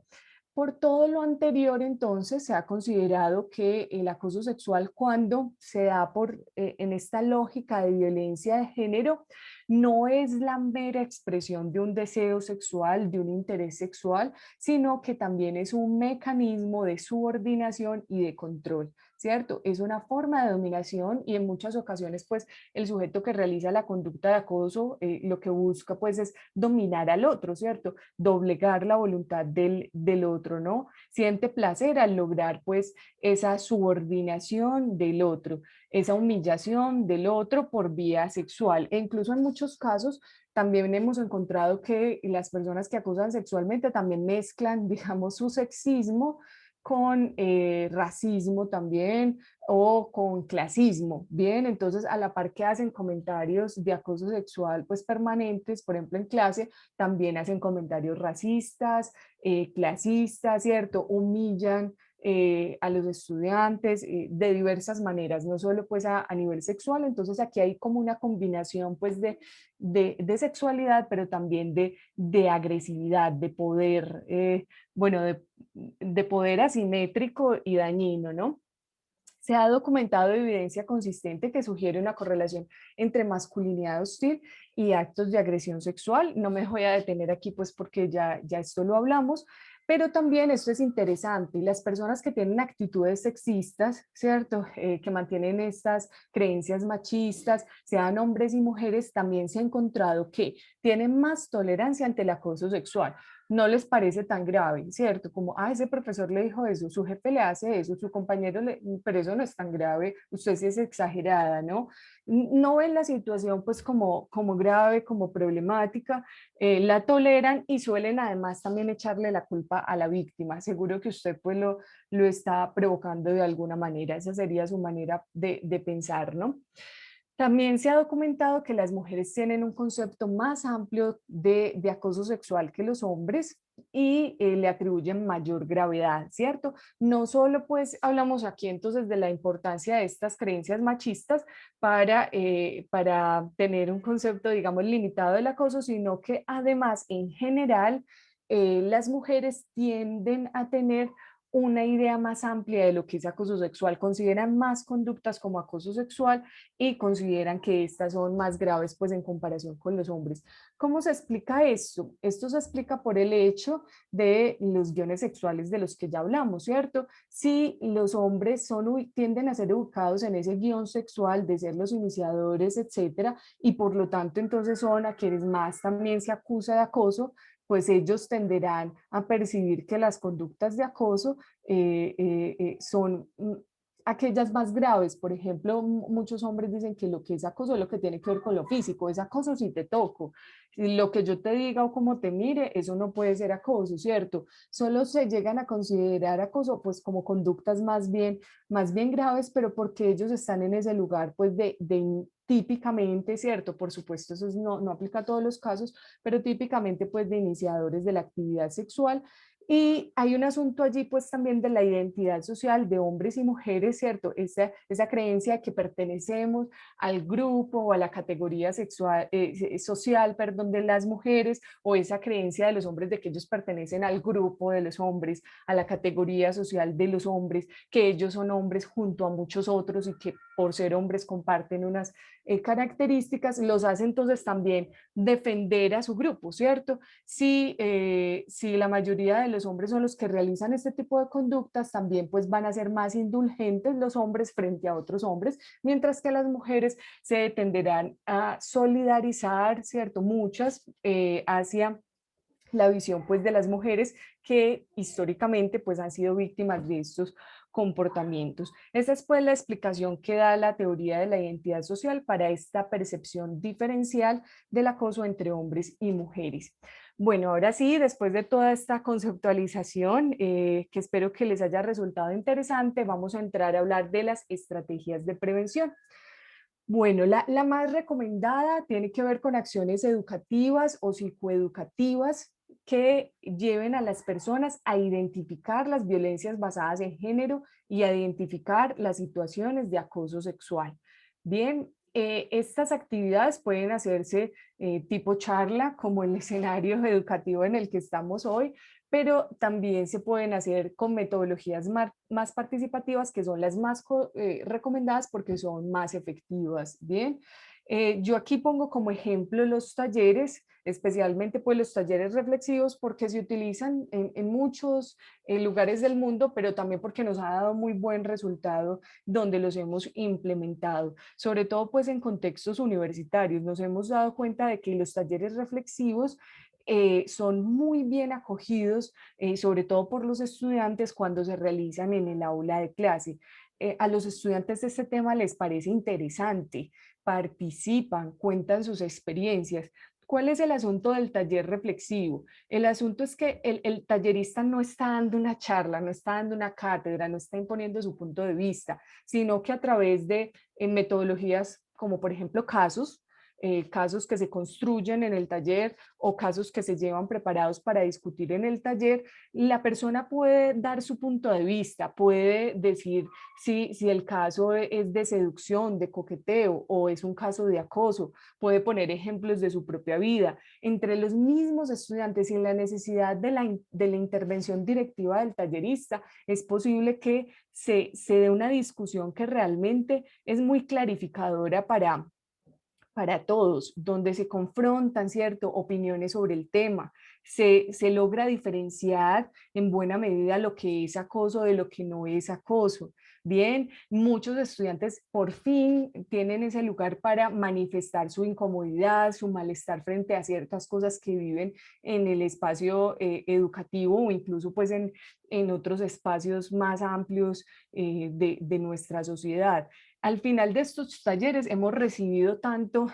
Por todo lo anterior, entonces, se ha considerado que el acoso sexual, cuando se da en esta lógica de violencia de género, no es la mera expresión de un deseo sexual, de un interés sexual, sino que también es un mecanismo de subordinación y de control, ¿cierto? Es una forma de dominación, y en muchas ocasiones, pues, el sujeto que realiza la conducta de acoso, lo que busca, pues, es dominar al otro, ¿cierto? Doblegar la voluntad del otro, ¿no? Siente placer al lograr pues esa subordinación del otro, esa humillación del otro por vía sexual. E incluso en muchos casos también hemos encontrado que las personas que acusan sexualmente también mezclan, digamos, su sexismo con racismo también, o con clasismo, ¿bien? Entonces, a la par que hacen comentarios de acoso sexual pues permanentes, por ejemplo en clase, también hacen comentarios racistas, clasistas, ¿cierto? Humillan a los estudiantes de diversas maneras, no solo pues a nivel sexual. Entonces aquí hay como una combinación pues de sexualidad, pero también de agresividad, de poder, bueno, de poder asimétrico y dañino, ¿no? Se ha documentado evidencia consistente que sugiere una correlación entre masculinidad hostil y actos de agresión sexual. No me voy a detener aquí, pues, porque ya esto lo hablamos, pero también esto es interesante. Las personas que tienen actitudes sexistas, ¿cierto? Que mantienen estas creencias machistas, sean hombres y mujeres, también se ha encontrado que tienen más tolerancia ante el acoso sexual. No les parece tan grave, ¿cierto? Como, ah, ese profesor le dijo eso, su jefe le hace eso, su compañero le, pero eso no es tan grave, usted sí es exagerada, ¿no? No ven la situación pues como grave, como problemática, la toleran, y suelen además también echarle la culpa a la víctima. Seguro que usted pues lo está provocando de alguna manera, esa sería su manera de pensar, ¿no? También se ha documentado que las mujeres tienen un concepto más amplio de acoso sexual que los hombres. y le atribuyen mayor gravedad, ¿cierto? No solo pues hablamos aquí entonces de la importancia de estas creencias machistas para tener un concepto, digamos, limitado del acoso, sino que además en general las mujeres tienden a tener una idea más amplia de lo que es acoso sexual, consideran más conductas como acoso sexual y consideran que estas son más graves pues en comparación con los hombres. ¿Cómo se explica esto? Esto se explica por el hecho de los guiones sexuales de los que ya hablamos, ¿cierto? Si los hombres tienden a ser educados en ese guión sexual de ser los iniciadores, etcétera, y por lo tanto entonces son a quienes más también se acusa de acoso, pues ellos tenderán a percibir que las conductas de acoso son aquellas más graves. Por ejemplo, muchos hombres dicen que lo que es acoso es lo que tiene que ver con lo físico, es acoso si te toco. Lo que yo te diga o cómo te mire, eso no puede ser acoso, ¿cierto? Solo se llegan a considerar acoso pues como conductas más bien graves, pero porque ellos están en ese lugar pues típicamente, ¿cierto? Por supuesto, eso no aplica a todos los casos, pero típicamente pues de iniciadores de la actividad sexual. Y hay un asunto allí pues también de la identidad social de hombres y mujeres, ¿cierto? Esa creencia de que pertenecemos al grupo o a la categoría sexual, social, perdón, de las mujeres, o esa creencia de los hombres de que ellos pertenecen al grupo de los hombres, a la categoría social de los hombres, que ellos son hombres junto a muchos otros y que por ser hombres comparten unas características, los hace entonces también defender a su grupo, ¿cierto? Si la mayoría de los hombres son los que realizan este tipo de conductas, también pues van a ser más indulgentes los hombres frente a otros hombres, mientras que las mujeres se tenderán a solidarizar, ¿cierto? Muchas hacia la visión pues de las mujeres que históricamente pues han sido víctimas de estos comportamientos. Esa es pues la explicación que da la teoría de la identidad social para esta percepción diferencial del acoso entre hombres y mujeres. Bueno, ahora sí, después de toda esta conceptualización, que espero que les haya resultado interesante, vamos a entrar a hablar de las estrategias de prevención. Bueno, la más recomendada tiene que ver con acciones educativas o psicoeducativas que lleven a las personas a identificar las violencias basadas en género y a identificar las situaciones de acoso sexual. Bien, estas actividades pueden hacerse tipo charla, como el escenario educativo en el que estamos hoy, pero también se pueden hacer con metodologías más participativas, que son las más recomendadas porque son más efectivas. Bien, yo aquí pongo como ejemplo los talleres, especialmente pues los talleres reflexivos, porque se utilizan en muchos lugares del mundo, pero también porque nos ha dado muy buen resultado donde los hemos implementado, sobre todo pues en contextos universitarios. Nos hemos dado cuenta de que los talleres reflexivos son muy bien acogidos, sobre todo por los estudiantes cuando se realizan en el aula de clase. A los estudiantes este tema les parece interesante, participan, cuentan sus experiencias. ¿Cuál es el asunto del taller reflexivo? El asunto es que el tallerista no está dando una charla, no está dando una cátedra, no está imponiendo su punto de vista, sino que a través de metodologías como por ejemplo casos que se construyen en el taller o casos que se llevan preparados para discutir en el taller, la persona puede dar su punto de vista, puede decir si el caso es de seducción, de coqueteo o es un caso de acoso, puede poner ejemplos de su propia vida. Entre los mismos estudiantes, sin la necesidad de la intervención directiva del tallerista, es posible que se dé una discusión que realmente es muy clarificadora para todos, donde se confrontan, ¿cierto?, opiniones sobre el tema. Se logra diferenciar en buena medida lo que es acoso de lo que no es acoso. Bien, muchos estudiantes por fin tienen ese lugar para manifestar su incomodidad, su malestar frente a ciertas cosas que viven en el espacio educativo o incluso pues en otros espacios más amplios de nuestra sociedad. Al final de estos talleres hemos recibido tanto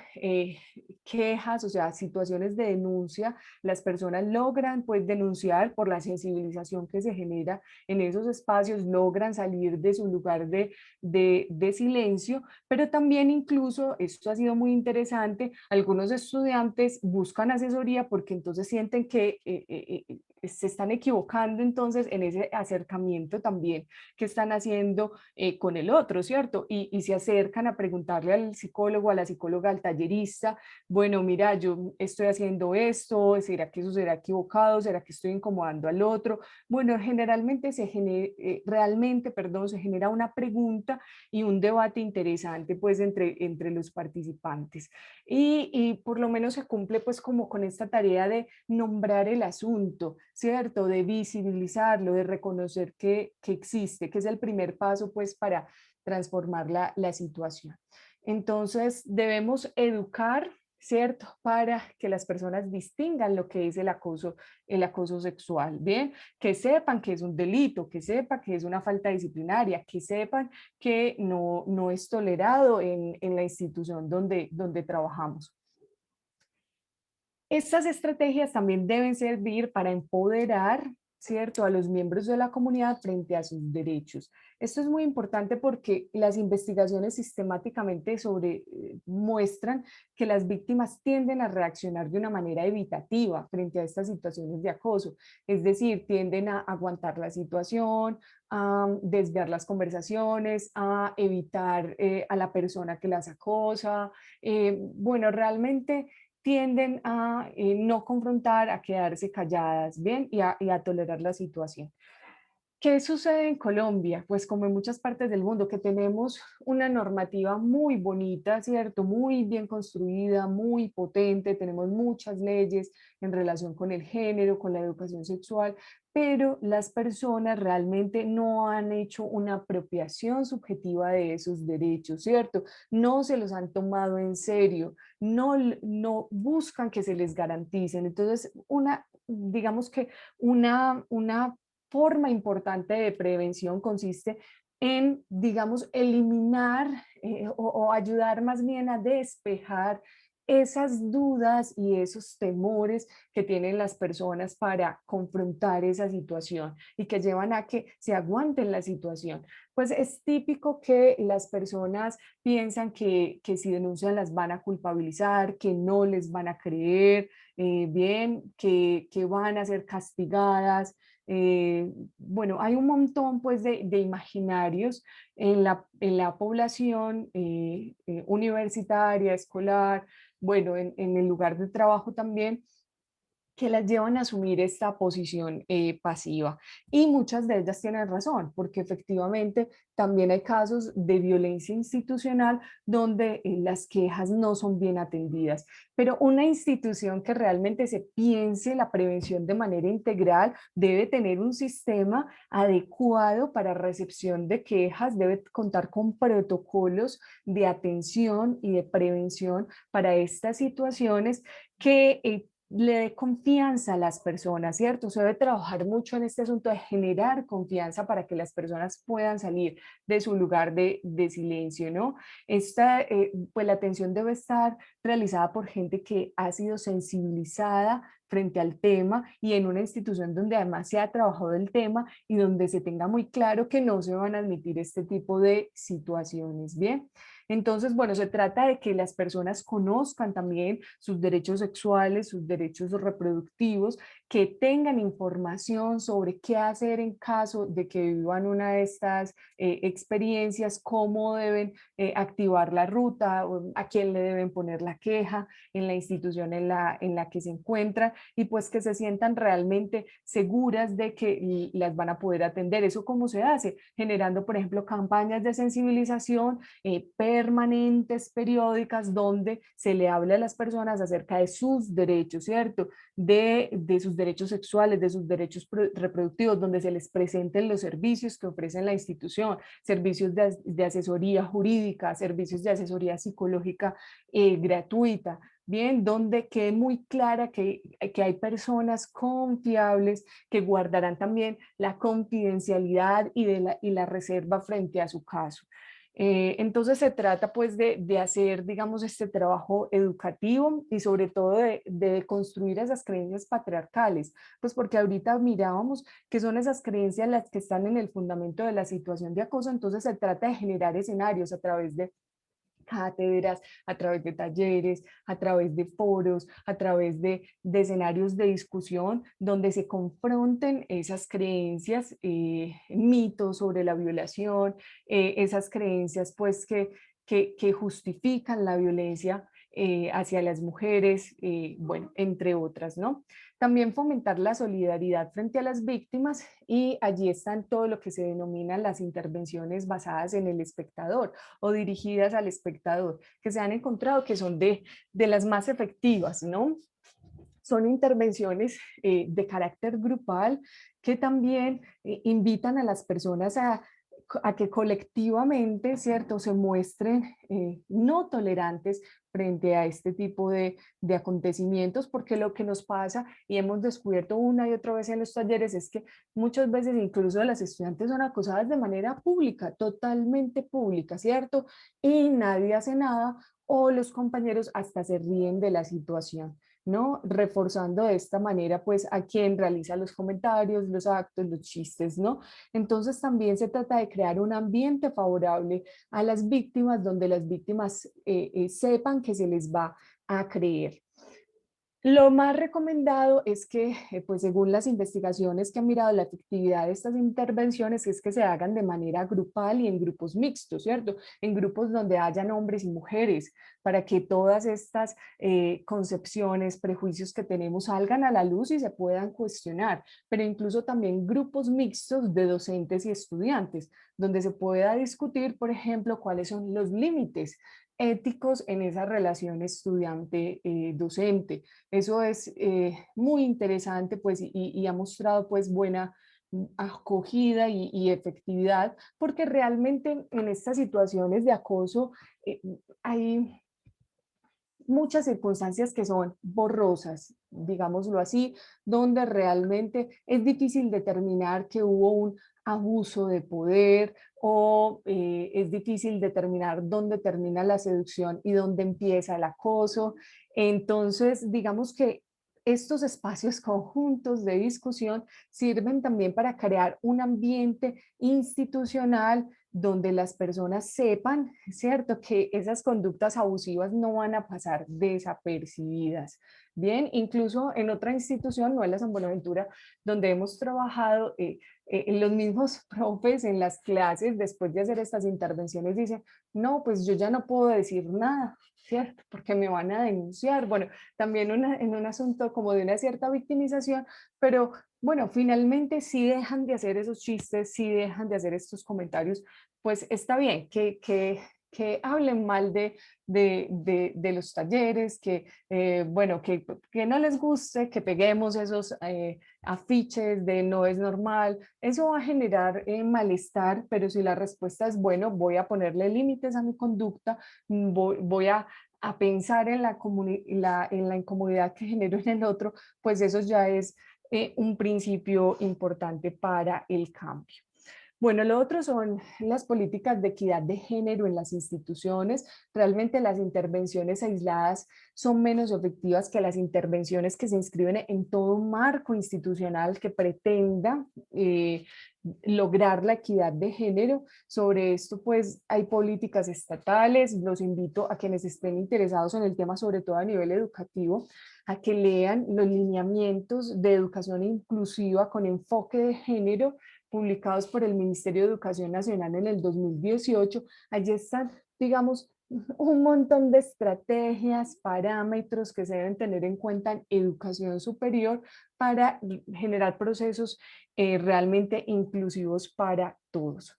quejas, o sea, situaciones de denuncia. Las personas logran pues denunciar por la sensibilización que se genera en esos espacios, logran salir de su lugar de silencio, pero también incluso, esto ha sido muy interesante, algunos estudiantes buscan asesoría porque entonces sienten que se están equivocando entonces en ese acercamiento también que están haciendo con el otro, ¿cierto? Y se acercan a preguntarle al psicólogo, a la psicóloga, al tallerista, bueno, mira, yo estoy haciendo esto, ¿será que eso será equivocado? ¿Será que estoy incomodando al otro? Bueno, generalmente realmente, perdón, se genera una pregunta y un debate interesante pues entre los participantes. Y por lo menos se cumple pues como con esta tarea de nombrar el asunto, ¿cierto? De visibilizarlo, de reconocer que existe, que es el primer paso pues para transformar la situación. Entonces debemos educar, ¿cierto? Para que las personas distingan lo que es el acoso sexual, ¿bien? Que sepan que es un delito, que sepan que es una falta disciplinaria, que sepan que no es tolerado en la institución donde trabajamos. Estas estrategias también deben servir para empoderar, ¿cierto?, a los miembros de la comunidad frente a sus derechos. Esto es muy importante porque las investigaciones sistemáticamente muestran que las víctimas tienden a reaccionar de una manera evitativa frente a estas situaciones de acoso, es decir, tienden a aguantar la situación, a desviar las conversaciones, a evitar a la persona que las acosa. Bueno, realmente tienden a no confrontar, a quedarse calladas, ¿bien? Y a tolerar la situación. ¿Qué sucede en Colombia? Pues como en muchas partes del mundo, que tenemos una normativa muy bonita, ¿cierto? Muy bien construida, muy potente, tenemos muchas leyes en relación con el género, con la educación sexual, pero las personas realmente no han hecho una apropiación subjetiva de esos derechos, ¿cierto? No se los han tomado en serio, no buscan que se les garanticen. Entonces, digamos que una forma importante de prevención consiste en, digamos, eliminar o ayudar más bien a despejar esas dudas y esos temores que tienen las personas para confrontar esa situación y que llevan a que se aguanten la situación. Pues es típico que las personas piensan que si denuncian las van a culpabilizar, que no les van a creer, bien, que van a ser castigadas. Bueno, hay un montón pues de imaginarios en la población universitaria, escolar, bueno, en el lugar de trabajo también, que las llevan a asumir esta posición pasiva. Y muchas de ellas tienen razón, porque efectivamente también hay casos de violencia institucional donde las quejas no son bien atendidas. Pero una institución que realmente se piense la prevención de manera integral debe tener un sistema adecuado para recepción de quejas, debe contar con protocolos de atención y de prevención para estas situaciones que le dé confianza a las personas, ¿cierto? Se debe trabajar mucho en este asunto de generar confianza para que las personas puedan salir de su lugar de silencio, ¿no? Pues la atención debe estar realizada por gente que ha sido sensibilizada frente al tema y en una institución donde además se ha trabajado el tema y donde se tenga muy claro que no se van a admitir este tipo de situaciones, ¿bien? Entonces, bueno, se trata de que las personas conozcan también sus derechos sexuales, sus derechos reproductivos, que tengan información sobre qué hacer en caso de que vivan una de estas experiencias, cómo deben activar la ruta, a quién le deben poner la queja en la institución en la que se encuentran y pues que se sientan realmente seguras de que las van a poder atender. ¿Eso cómo se hace? Generando, por ejemplo, campañas de sensibilización permanentes, periódicas, donde se le habla a las personas acerca de sus derechos, ¿cierto? De sus derechos sexuales, de sus derechos reproductivos, donde se les presenten los servicios que ofrece la institución, servicios de asesoría jurídica, servicios de asesoría psicológica gratuita, bien, donde quede muy clara que hay personas confiables que guardarán también la confidencialidad y la reserva frente a su caso. Entonces se trata pues de hacer, digamos, este trabajo educativo y sobre todo de construir esas creencias patriarcales, pues porque ahorita mirábamos que son esas creencias las que están en el fundamento de la situación de acoso, entonces se trata de generar escenarios a través de cátedras, a través de talleres, a través de foros, a través de escenarios de discusión donde se confronten esas creencias, mitos sobre la violación, esas creencias pues que justifican la violencia hacia las mujeres, bueno, entre otras, ¿no? También fomentar la solidaridad frente a las víctimas y allí están todo lo que se denominan las intervenciones basadas en el espectador o dirigidas al espectador, que se han encontrado que son de las más efectivas, ¿no? Son intervenciones de carácter grupal que también invitan a las personas a que colectivamente, ¿cierto?, se muestren no tolerantes frente a este tipo de acontecimientos, porque lo que nos pasa y hemos descubierto una y otra vez en los talleres es que muchas veces incluso las estudiantes son acosadas de manera pública, totalmente pública, ¿cierto? Y nadie hace nada o los compañeros hasta se ríen de la situación, ¿no? Reforzando de esta manera, pues, a quien realiza los comentarios, los actos, los chistes, ¿no? Entonces también se trata de crear un ambiente favorable a las víctimas, donde las víctimas sepan que se les va a creer. Lo más recomendado es que, pues según las investigaciones que han mirado la efectividad de estas intervenciones, es que se hagan de manera grupal y en grupos mixtos, ¿cierto? En grupos donde hayan hombres y mujeres, para que todas estas concepciones, prejuicios que tenemos salgan a la luz y se puedan cuestionar, pero incluso también grupos mixtos de docentes y estudiantes, donde se pueda discutir, por ejemplo, cuáles son los límites éticos en esa relación estudiante-docente. Eso es muy interesante, pues, y ha mostrado, pues, buena acogida y efectividad, porque realmente en estas situaciones de acoso hay muchas circunstancias que son borrosas, digámoslo así, donde realmente es difícil determinar que hubo un abuso de poder o es difícil determinar dónde termina la seducción y dónde empieza el acoso. Entonces, digamos que estos espacios conjuntos de discusión sirven también para crear un ambiente institucional donde las personas sepan, ¿cierto?, que esas conductas abusivas no van a pasar desapercibidas. Bien, incluso en otra institución, no en la San Buenaventura, donde hemos trabajado, los mismos profes en las clases, después de hacer estas intervenciones, dicen, no, pues yo ya no puedo decir nada, ¿cierto? Porque me van a denunciar. Bueno, también en un asunto como de una cierta victimización, pero bueno, finalmente si dejan de hacer esos chistes, si dejan de hacer estos comentarios, pues está bien que hablen mal de los talleres, que, bueno, que no les guste, que peguemos esos afiches de no es normal. Eso va a generar malestar, pero si la respuesta es, bueno, voy a ponerle límites a mi conducta, voy a pensar en la incomodidad que genero en el otro, pues eso ya es un principio importante para el cambio. Bueno, lo otro son las políticas de equidad de género en las instituciones. Realmente las intervenciones aisladas son menos efectivas que las intervenciones que se inscriben en todo un marco institucional que pretenda lograr la equidad de género. Sobre esto, pues, hay políticas estatales. Los invito a quienes estén interesados en el tema, sobre todo a nivel educativo, a que lean los lineamientos de educación inclusiva con enfoque de género publicados por el Ministerio de Educación Nacional en el 2018. Allí están, digamos, un montón de estrategias, parámetros que se deben tener en cuenta en educación superior para generar procesos realmente inclusivos para todos.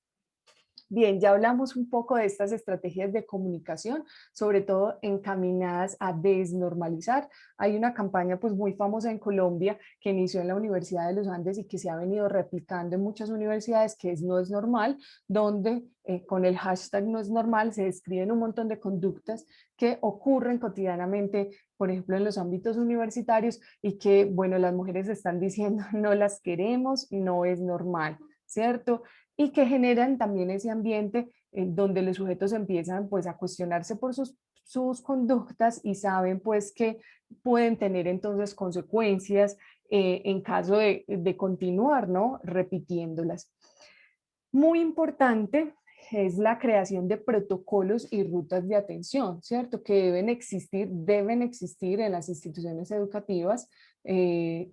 Bien, ya hablamos un poco de estas estrategias de comunicación, sobre todo encaminadas a desnormalizar. Hay una campaña pues muy famosa en Colombia que inició en la Universidad de los Andes y que se ha venido replicando en muchas universidades, que es No es normal, donde con el hashtag No es normal se describen un montón de conductas que ocurren cotidianamente, por ejemplo, en los ámbitos universitarios y que, bueno, las mujeres están diciendo no las queremos, no es normal, ¿cierto? Y que generan también ese ambiente en donde los sujetos empiezan pues a cuestionarse por sus conductas y saben pues que pueden tener entonces consecuencias en caso de continuar, ¿no?, repitiéndolas. Muy importante es la creación de protocolos y rutas de atención, ¿cierto? Que deben existir en las instituciones educativas,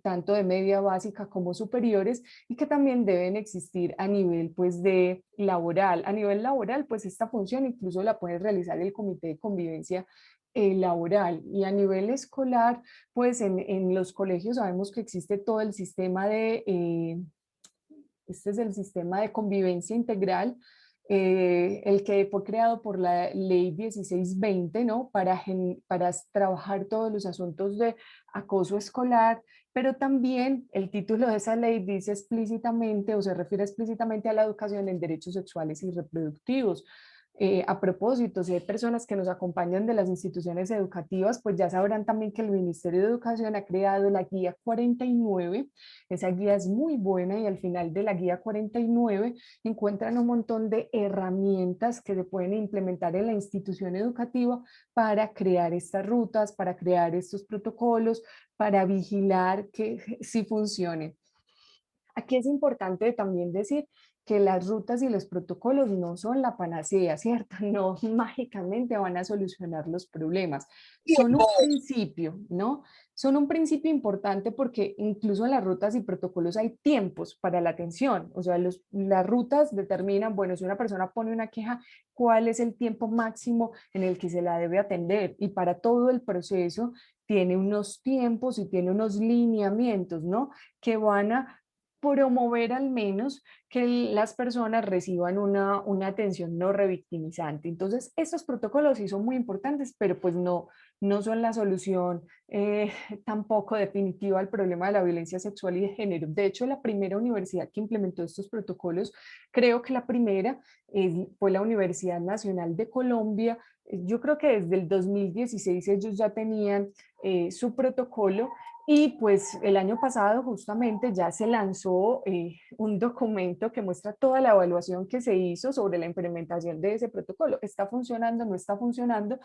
tanto de media básica como superiores, y que también deben existir a nivel, pues, de laboral. A nivel laboral, pues, esta función incluso la puede realizar el comité de convivencia laboral, y a nivel escolar, pues, en los colegios sabemos que existe todo el sistema este es el sistema de convivencia integral, el que fue creado por la ley 1620, ¿no? Para trabajar todos los asuntos de acoso escolar, pero también el título de esa ley dice explícitamente o se refiere explícitamente a la educación en derechos sexuales y reproductivos. A propósito, si hay personas que nos acompañan de las instituciones educativas, pues ya sabrán también que el Ministerio de Educación ha creado la guía 49. Esa guía es muy buena y al final de la guía 49 encuentran un montón de herramientas que se pueden implementar en la institución educativa para crear estas rutas, para crear estos protocolos, para vigilar que sí funcionen. Aquí es importante también decir que las rutas y los protocolos no son la panacea, ¿cierto? No mágicamente van a solucionar los problemas. Son un principio, ¿no? Son un principio importante porque incluso en las rutas y protocolos hay tiempos para la atención. O sea, las rutas determinan, bueno, si una persona pone una queja, cuál es el tiempo máximo en el que se la debe atender. Y para todo el proceso tiene unos tiempos y tiene unos lineamientos, ¿no? Que van a promover al menos que las personas reciban una atención no revictimizante. Entonces, estos protocolos sí son muy importantes, pero pues no son la solución tampoco definitiva al problema de la violencia sexual y de género. De hecho, la primera universidad que implementó estos protocolos, creo que la primera fue la Universidad Nacional de Colombia. Yo creo que desde el 2016 ellos ya tenían su protocolo y pues el año pasado justamente ya se lanzó un documento que muestra toda la evaluación que se hizo sobre la implementación de ese protocolo. ¿Está funcionando? ¿No está funcionando?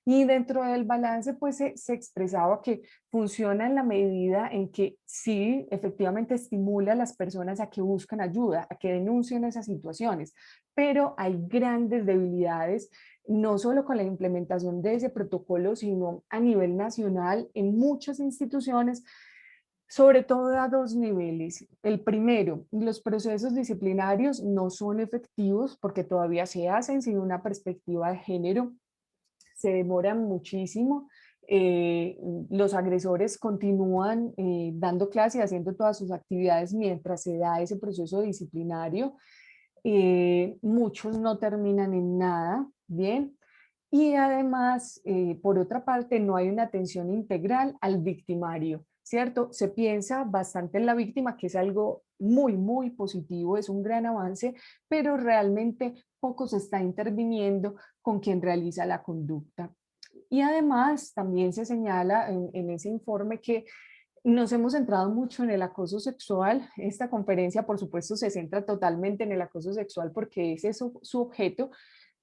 Y dentro del balance pues se expresaba que funciona en la medida en que sí, efectivamente estimula a las personas a que buscan ayuda, a que denuncien esas situaciones, pero hay grandes debilidades no solo con la implementación de ese protocolo, sino a nivel nacional en muchas instituciones, sobre todo a dos niveles. El primero, los procesos disciplinarios no son efectivos porque todavía se hacen sin una perspectiva de género, se demoran muchísimo. eh, los agresores continúan dando clase y haciendo todas sus actividades mientras se da ese proceso disciplinario. Muchos no terminan en nada, ¿bien? Y además, por otra parte, no hay una atención integral al victimario, ¿cierto? Se piensa bastante en la víctima, que es algo muy, muy positivo, es un gran avance, pero realmente poco se está interviniendo con quien realiza la conducta. Y además, también se señala en ese informe que nos hemos centrado mucho en el acoso sexual. Esta conferencia, por supuesto, se centra totalmente en el acoso sexual porque ese es su objeto,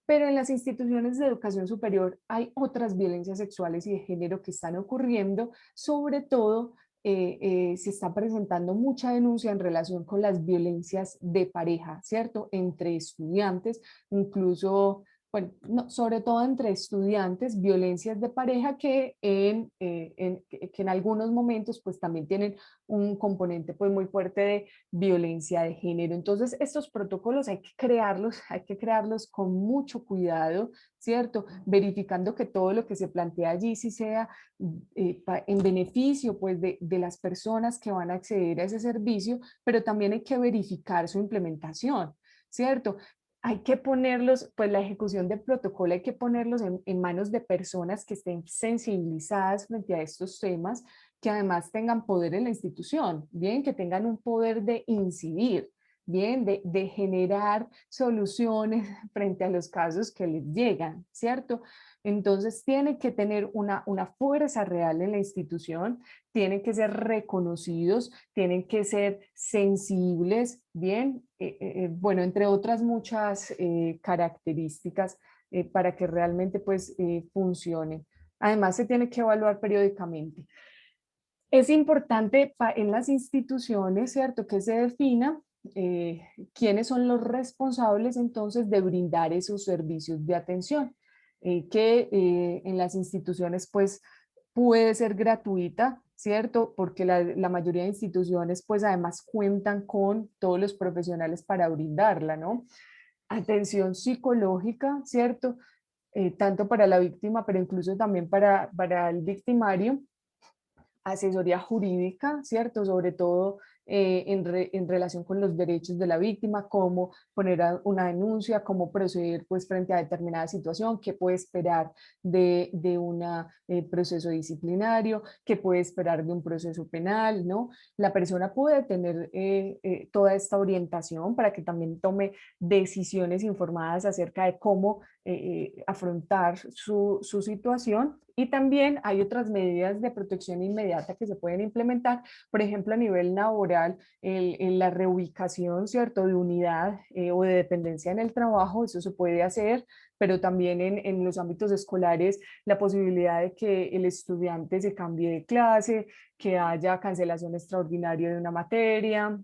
pero en las instituciones de educación superior hay otras violencias sexuales y de género que están ocurriendo, sobre todo se está presentando mucha denuncia en relación con las violencias de pareja, ¿cierto? Entre estudiantes, incluso, bueno, no, sobre todo entre estudiantes, violencias de pareja que en algunos momentos pues también tienen un componente pues muy fuerte de violencia de género. Entonces, estos protocolos hay que crearlos con mucho cuidado, ¿cierto? Verificando que todo lo que se plantea allí sí sea en beneficio pues de las personas que van a acceder a ese servicio, pero también hay que verificar su implementación, ¿cierto? Hay que ponerlos, pues la ejecución del protocolo hay que ponerlos en manos de personas que estén sensibilizadas frente a estos temas, que además tengan poder en la institución, bien, que tengan un poder de incidir, bien, de generar soluciones frente a los casos que les llegan, ¿cierto? Entonces tiene que tener una fuerza real en la institución, tienen que ser reconocidos, tienen que ser sensibles, bien, bueno, entre otras muchas características para que realmente pues funcione. Además se tiene que evaluar periódicamente. Es importante en las instituciones, ¿cierto?, que se defina quiénes son los responsables entonces de brindar esos servicios de atención, que en las instituciones pues puede ser gratuita, ¿cierto? Porque la mayoría de instituciones pues además cuentan con todos los profesionales para brindarla, ¿no? Atención psicológica, ¿cierto? Tanto para la víctima, pero incluso también para el victimario, asesoría jurídica, ¿cierto? Sobre todo en relación con los derechos de la víctima, cómo poner una denuncia, cómo proceder pues frente a determinada situación, qué puede esperar de un proceso disciplinario, qué puede esperar de un proceso penal, ¿no? La persona puede tener toda esta orientación para que también tome decisiones informadas acerca de cómo afrontar su situación. Y también hay otras medidas de protección inmediata que se pueden implementar, por ejemplo, a nivel laboral, la reubicación, ¿cierto?, de unidad o de dependencia en el trabajo, eso se puede hacer, pero también en los ámbitos escolares, la posibilidad de que el estudiante se cambie de clase, que haya cancelación extraordinaria de una materia,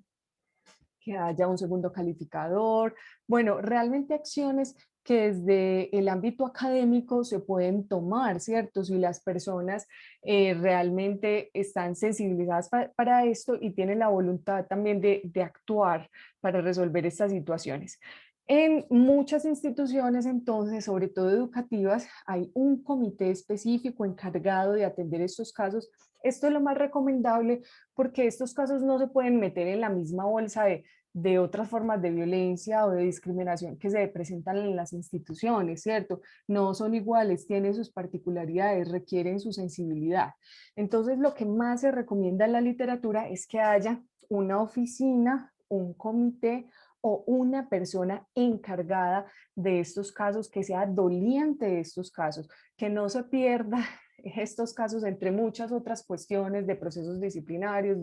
que haya un segundo calificador. Bueno, realmente acciones que desde el ámbito académico se pueden tomar, ¿cierto? Si las personas realmente están sensibilizadas para esto y tienen la voluntad también de actuar para resolver estas situaciones. En muchas instituciones, entonces, sobre todo educativas, hay un comité específico encargado de atender estos casos. Esto es lo más recomendable porque estos casos no se pueden meter en la misma bolsa de otras formas de violencia o de discriminación que se presentan en las instituciones, ¿cierto? No son iguales, tienen sus particularidades, requieren su sensibilidad. Entonces, lo que más se recomienda en la literatura es que haya una oficina, un comité o una persona encargada de estos casos, que sea doliente de estos casos, que no se pierda estos casos entre muchas otras cuestiones de procesos disciplinarios,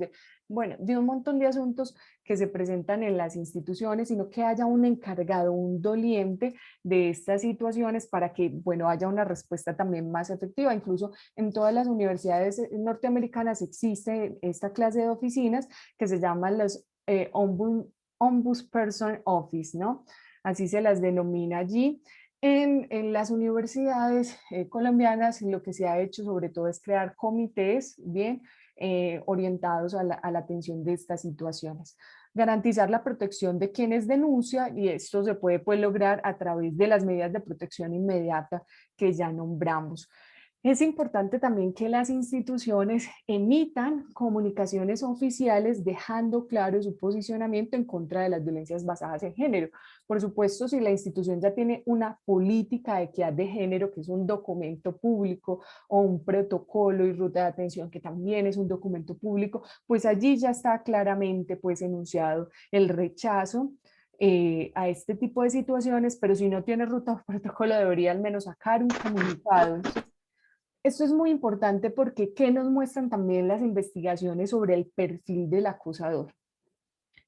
bueno, de un montón de asuntos que se presentan en las instituciones, sino que haya un encargado, un doliente de estas situaciones para que, bueno, haya una respuesta también más efectiva. Incluso en todas las universidades norteamericanas existe esta clase de oficinas que se llaman los Ombudsperson Office, ¿no? Así se las denomina allí. En las universidades colombianas lo que se ha hecho sobre todo es crear comités bien orientados a la atención de estas situaciones. Garantizar la protección de quienes denuncian y esto se puede pues, lograr a través de las medidas de protección inmediata que ya nombramos. Es importante también que las instituciones emitan comunicaciones oficiales dejando claro su posicionamiento en contra de las violencias basadas en género. Por supuesto, si la institución ya tiene una política de equidad de género, que es un documento público, o un protocolo y ruta de atención, que también es un documento público, pues allí ya está claramente pues enunciado el rechazo a este tipo de situaciones, pero si no tiene ruta o protocolo debería al menos sacar un comunicado. Esto es muy importante porque ¿qué nos muestran también las investigaciones sobre el perfil del acosador?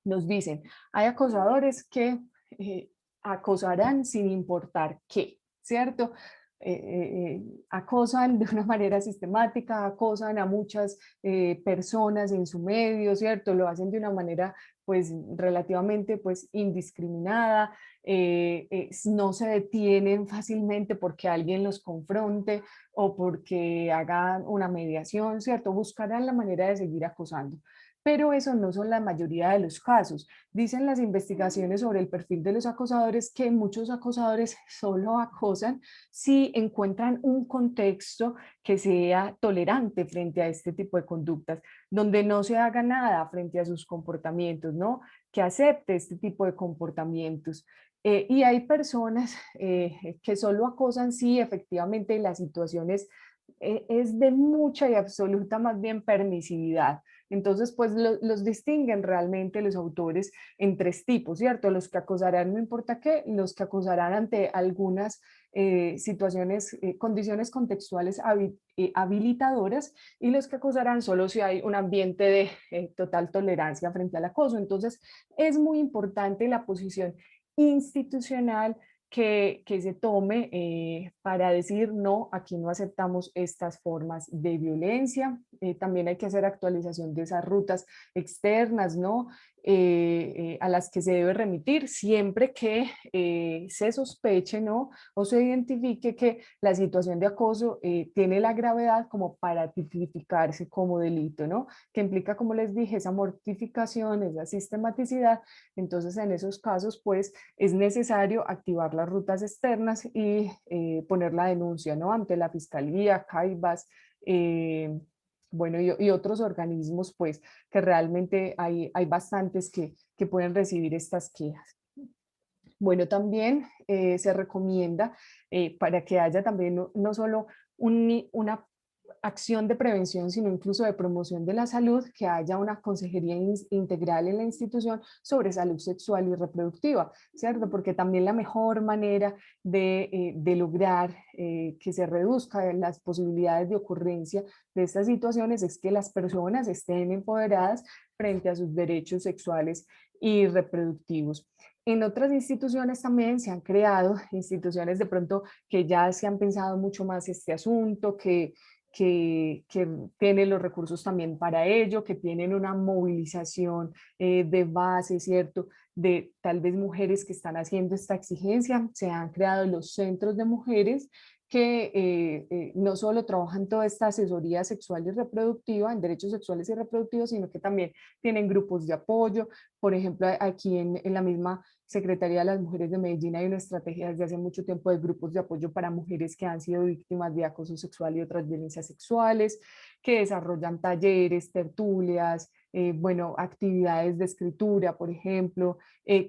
Nos dicen, hay acosadores que eh, acosarán sin importar qué, ¿cierto? Acosan de una manera sistemática, acosan a muchas personas en su medio, ¿cierto? Lo hacen de una manera pues relativamente pues indiscriminada, no se detienen fácilmente porque alguien los confronte o porque hagan una mediación, ¿cierto? Buscarán la manera de seguir acosando. Pero eso no son la mayoría de los casos. Dicen las investigaciones sobre el perfil de los acosadores que muchos acosadores solo acosan si encuentran un contexto que sea tolerante frente a este tipo de conductas, donde no se haga nada frente a sus comportamientos, ¿no? Que acepte este tipo de comportamientos. Y hay personas que solo acosan si efectivamente la situación es de mucha y absoluta más bien permisividad. Entonces, pues los distinguen realmente los autores en tres tipos, ¿cierto? Los que acosarán no importa qué, los que acosarán ante algunas situaciones, condiciones contextuales habilitadoras y los que acosarán solo si hay un ambiente de total tolerancia frente al acoso. Entonces, es muy importante la posición institucional que se tome para decir no, aquí no aceptamos estas formas de violencia. También hay que hacer actualización de esas rutas externas, ¿no? A las que se debe remitir siempre que se sospeche, ¿no? O se identifique que la situación de acoso tiene la gravedad como para tipificarse como delito, ¿no? Que implica, como les dije, esa mortificación, esa sistematicidad. Entonces, en esos casos, pues, es necesario activar las rutas externas y poner la denuncia, ¿no? Ante la Fiscalía, CAIBAS, eh, bueno, y otros organismos, pues, que realmente hay bastantes que pueden recibir estas quejas. Bueno, también se recomienda para que haya también no solo una acción de prevención, sino incluso de promoción de la salud, que haya una consejería integral en la institución sobre salud sexual y reproductiva, ¿cierto? Porque también la mejor manera de lograr que se reduzcan las posibilidades de ocurrencia de estas situaciones es que las personas estén empoderadas frente a sus derechos sexuales y reproductivos. En otras instituciones también se han creado instituciones de pronto que ya se han pensado mucho más este asunto, que tienen los recursos también para ello, que tienen una movilización de base, ¿cierto? De tal vez mujeres que están haciendo esta exigencia. Se han creado los centros de mujeres que no solo trabajan toda esta asesoría sexual y reproductiva en derechos sexuales y reproductivos, sino que también tienen grupos de apoyo. Por ejemplo, aquí en la misma Secretaría de las Mujeres de Medellín hay una estrategia desde hace mucho tiempo de grupos de apoyo para mujeres que han sido víctimas de acoso sexual y otras violencias sexuales, que desarrollan talleres, tertulias, bueno, actividades de escritura, por ejemplo,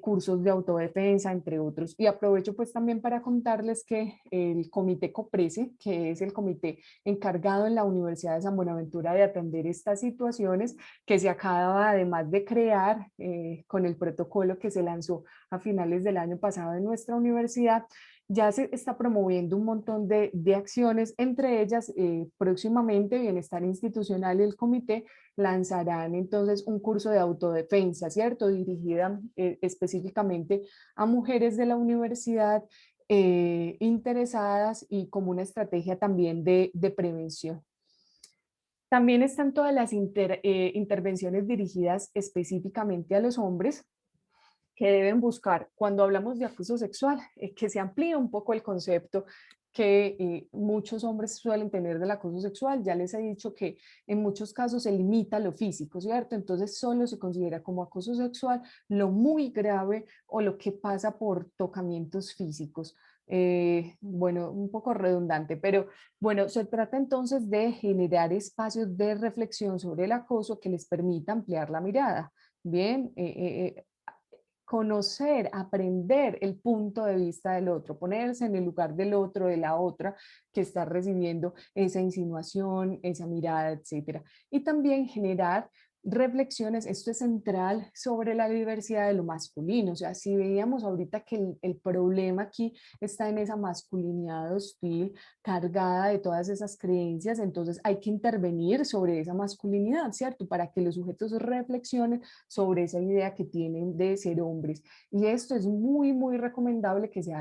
cursos de autodefensa, entre otros. Y aprovecho pues también para contarles que el Comité COPRESE, que es el comité encargado en la Universidad de San Buenaventura de atender estas situaciones, que se acaba además de crear con el protocolo que se lanzó a finales del año pasado en nuestra universidad, ya se está promoviendo un montón de acciones, entre ellas próximamente Bienestar Institucional y el comité lanzarán entonces un curso de autodefensa, ¿cierto? Dirigida específicamente a mujeres de la universidad interesadas y como una estrategia también de prevención. También están todas las intervenciones dirigidas específicamente a los hombres, que deben buscar cuando hablamos de acoso sexual, que se amplíe un poco el concepto que muchos hombres suelen tener del acoso sexual. Ya les he dicho que en muchos casos se limita lo físico, ¿cierto? Entonces solo se considera como acoso sexual lo muy grave o lo que pasa por tocamientos físicos. Bueno, un poco redundante, pero bueno, se trata entonces de generar espacios de reflexión sobre el acoso que les permita ampliar la mirada. Bien, conocer, aprender el punto de vista del otro, ponerse en el lugar del otro, de la otra que está recibiendo esa insinuación, esa mirada, etcétera. Y también generar reflexiones, esto es central, sobre la diversidad de lo masculino. O sea, si veíamos ahorita que el problema aquí está en esa masculinidad hostil, cargada de todas esas creencias, entonces hay que intervenir sobre esa masculinidad, ¿cierto? Para que los sujetos reflexionen sobre esa idea que tienen de ser hombres. Y esto es muy, muy recomendable que se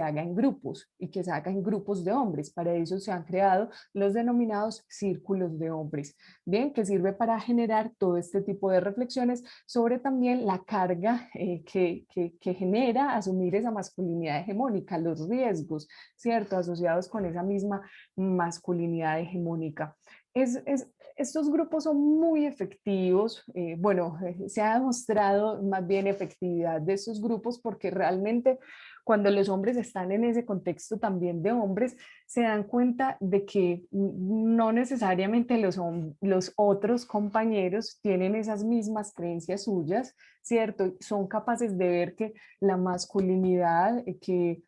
haga en grupos y que se haga en grupos de hombres. Para eso se han creado los denominados círculos de hombres, bien, que sirve para generar todo este tipo de reflexiones sobre también la carga que genera asumir esa masculinidad hegemónica, los riesgos, ¿cierto?, asociados con esa misma masculinidad hegemónica. Estos grupos son muy efectivos. Bueno, se ha demostrado más bien efectividad de estos grupos porque realmente cuando los hombres están en ese contexto también de hombres, se dan cuenta de que no necesariamente los otros compañeros tienen esas mismas creencias suyas, ¿cierto? Son capaces de ver que la masculinidad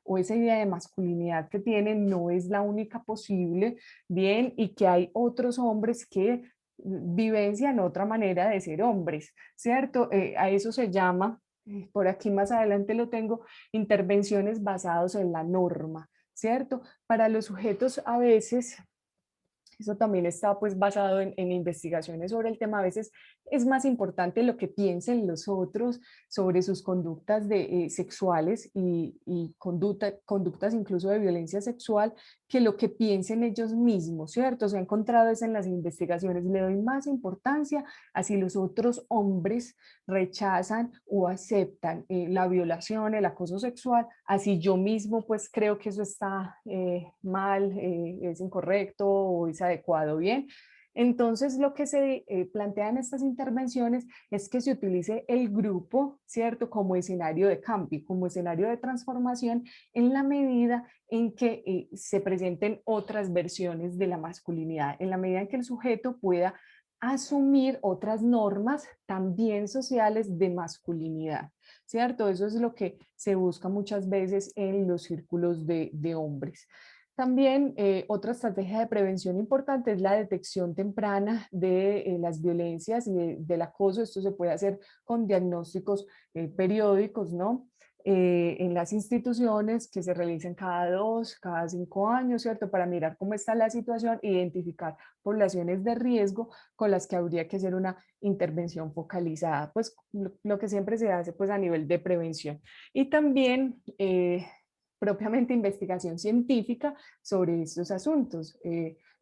o esa idea de masculinidad que tienen no es la única posible, bien, y que hay otros hombres que vivencian otra manera de ser hombres, ¿cierto? A eso se llama, por aquí más adelante lo tengo, intervenciones basadas en la norma, ¿cierto? Para los sujetos a veces Eso también está pues basado en investigaciones sobre el tema. A veces es más importante lo que piensen los otros sobre sus conductas sexuales y conductas incluso de violencia sexual que lo que piensen ellos mismos, ¿cierto? Se ha encontrado eso en las investigaciones. Le doy más importancia a si los otros hombres rechazan o aceptan la violación, el acoso sexual, así yo mismo pues creo que eso está mal, es incorrecto o es adecuado, ¿bien? Entonces, lo que se plantea en estas intervenciones es que se utilice el grupo, ¿cierto?, como escenario de cambio, como escenario de transformación en la medida en que se presenten otras versiones de la masculinidad, en la medida en que el sujeto pueda asumir otras normas también sociales de masculinidad, ¿cierto? Eso es lo que se busca muchas veces en los círculos de hombres. También otra estrategia de prevención importante es la detección temprana de las violencias y del acoso. Esto se puede hacer con diagnósticos periódicos, ¿no? En las instituciones que se realicen cada 2, cada 5 años, ¿cierto? Para mirar cómo está la situación, identificar poblaciones de riesgo con las que habría que hacer una intervención focalizada, pues lo que siempre se hace pues a nivel de prevención. Y también propiamente investigación científica sobre estos asuntos,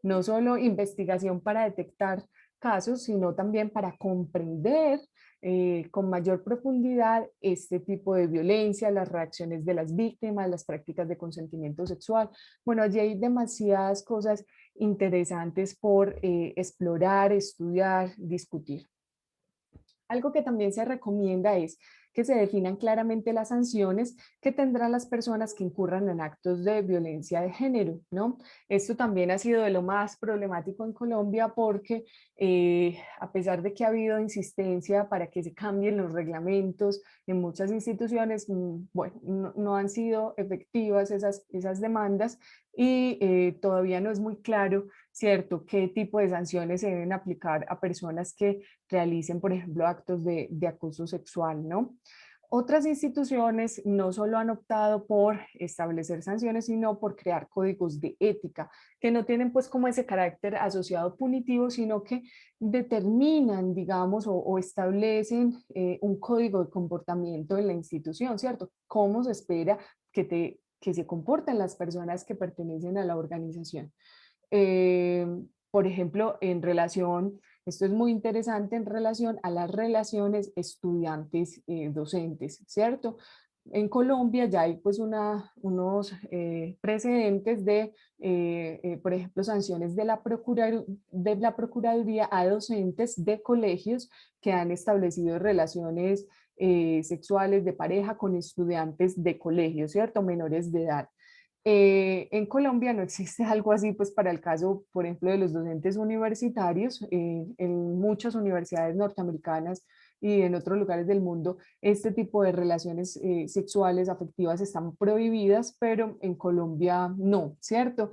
no solo investigación para detectar casos, sino también para comprender con mayor profundidad este tipo de violencia, las reacciones de las víctimas, las prácticas de consentimiento sexual. Bueno, allí hay demasiadas cosas interesantes por explorar, estudiar, discutir. Algo que también se recomienda es que se definan claramente las sanciones que tendrán las personas que incurran en actos de violencia de género, ¿no? Esto también ha sido de lo más problemático en Colombia porque a pesar de que ha habido insistencia para que se cambien los reglamentos en muchas instituciones, bueno, no han sido efectivas esas demandas y todavía no es muy claro, ¿cierto?, qué tipo de sanciones se deben aplicar a personas que realicen, por ejemplo, actos de acoso sexual, ¿no? Otras instituciones no solo han optado por establecer sanciones, sino por crear códigos de ética, que no tienen pues como ese carácter asociado punitivo, sino que determinan, digamos, o establecen un código de comportamiento en la institución, ¿cierto? ¿Cómo se espera que se comporten las personas que pertenecen a la organización? Eh, por ejemplo, en relación, esto es muy interesante en relación a las relaciones estudiantes-docentes, ¿cierto? En Colombia ya hay pues unos precedentes por ejemplo, sanciones de la Procuraduría a docentes de colegios que han establecido relaciones sexuales de pareja con estudiantes de colegio, ¿cierto? Menores de edad. En Colombia no existe algo así, pues para el caso, por ejemplo, de los docentes universitarios. En muchas universidades norteamericanas y en otros lugares del mundo, este tipo de relaciones sexuales, afectivas están prohibidas, pero en Colombia no, ¿cierto?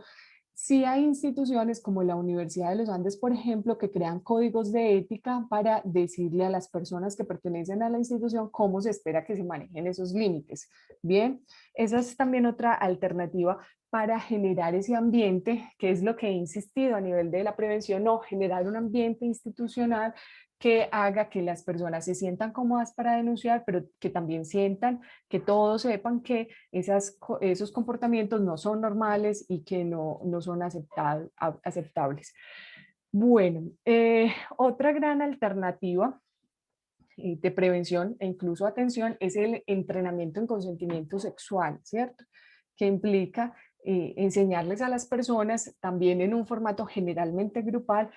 Sí hay instituciones como la Universidad de los Andes, por ejemplo, que crean códigos de ética para decirle a las personas que pertenecen a la institución cómo se espera que se manejen esos límites. Bien, esa es también otra alternativa para generar ese ambiente, que es lo que he insistido a nivel de la prevención, no generar un ambiente institucional que haga que las personas se sientan cómodas para denunciar, pero que también sientan, que todos sepan que esos comportamientos no son normales y que no son aceptables. Bueno, otra gran alternativa de prevención e incluso atención es el entrenamiento en consentimiento sexual, ¿cierto? Que implica enseñarles a las personas, también en un formato generalmente grupal,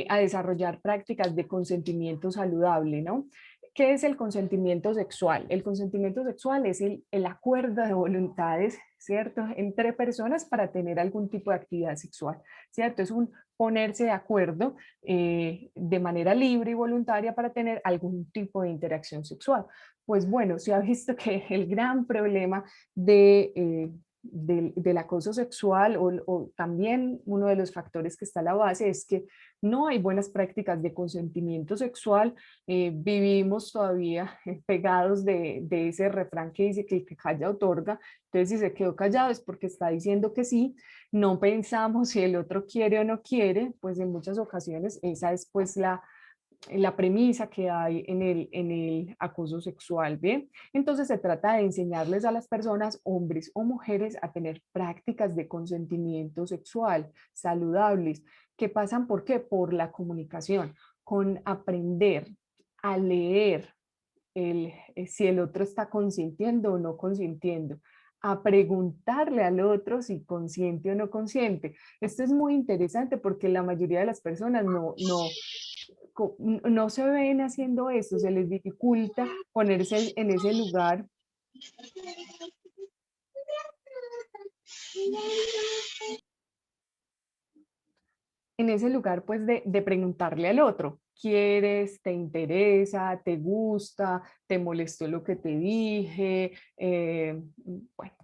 a desarrollar prácticas de consentimiento saludable, ¿no? ¿Qué es el consentimiento sexual? El consentimiento sexual es el acuerdo de voluntades, ¿cierto?, entre personas para tener algún tipo de actividad sexual, ¿cierto? Es un ponerse de acuerdo de manera libre y voluntaria para tener algún tipo de interacción sexual. Pues bueno, se ha visto que el gran problema de del acoso sexual o también uno de los factores que está a la base es que no hay buenas prácticas de consentimiento sexual. Vivimos todavía pegados de ese refrán que dice que el que calla otorga. Entonces, si se quedó callado es porque está diciendo que sí. No pensamos si el otro quiere o no quiere, pues en muchas ocasiones esa es pues la premisa que hay en el acoso sexual, ¿bien? Entonces se trata de enseñarles a las personas, hombres o mujeres, a tener prácticas de consentimiento sexual saludables, que pasan, ¿por qué? Por la comunicación, con aprender a leer si el otro está consintiendo o no consintiendo, a preguntarle al otro si consiente o no consiente. Esto es muy interesante porque la mayoría de las personas no se ven haciendo esto, se les dificulta ponerse en ese lugar pues de preguntarle al otro, ¿quieres, te interesa, te gusta, te molestó lo que te dije? Bueno,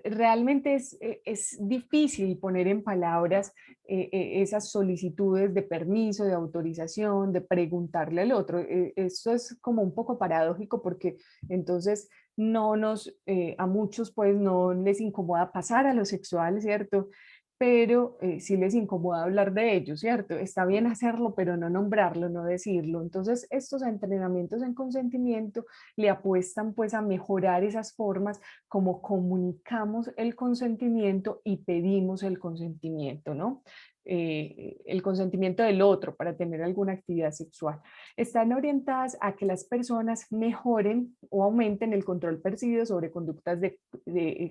realmente es difícil poner en palabras esas solicitudes de permiso, de autorización, de preguntarle al otro. Esto es como un poco paradójico porque entonces a muchos pues no les incomoda pasar a lo sexual, ¿cierto? Pero sí les incomoda hablar de ello, ¿cierto? Está bien hacerlo, pero no nombrarlo, no decirlo. Entonces, estos entrenamientos en consentimiento le apuestan pues a mejorar esas formas como comunicamos el consentimiento y pedimos el consentimiento, ¿no? El consentimiento del otro para tener alguna actividad sexual. Están orientadas a que las personas mejoren o aumenten el control percibido sobre conductas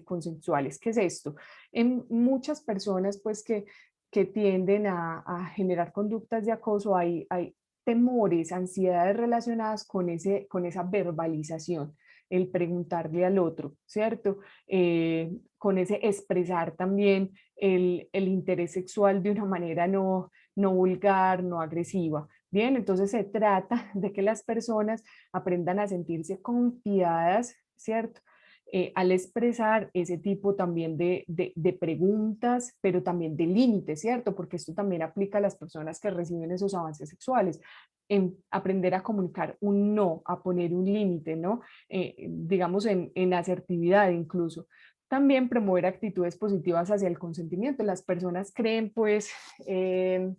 consensuales. ¿Qué es esto? En muchas personas pues que tienden a generar conductas de acoso hay temores, ansiedades relacionadas con esa verbalización, el preguntarle al otro, ¿cierto? Con ese expresar también el interés sexual de una manera no vulgar, no agresiva. Bien, entonces se trata de que las personas aprendan a sentirse confiadas, ¿cierto? Al expresar ese tipo también de preguntas, pero también de límites, ¿cierto? Porque esto también aplica a las personas que reciben esos avances sexuales. En aprender a comunicar un no, a poner un límite, ¿no? Digamos en asertividad incluso. También promover actitudes positivas hacia el consentimiento. Las personas creen pues eh,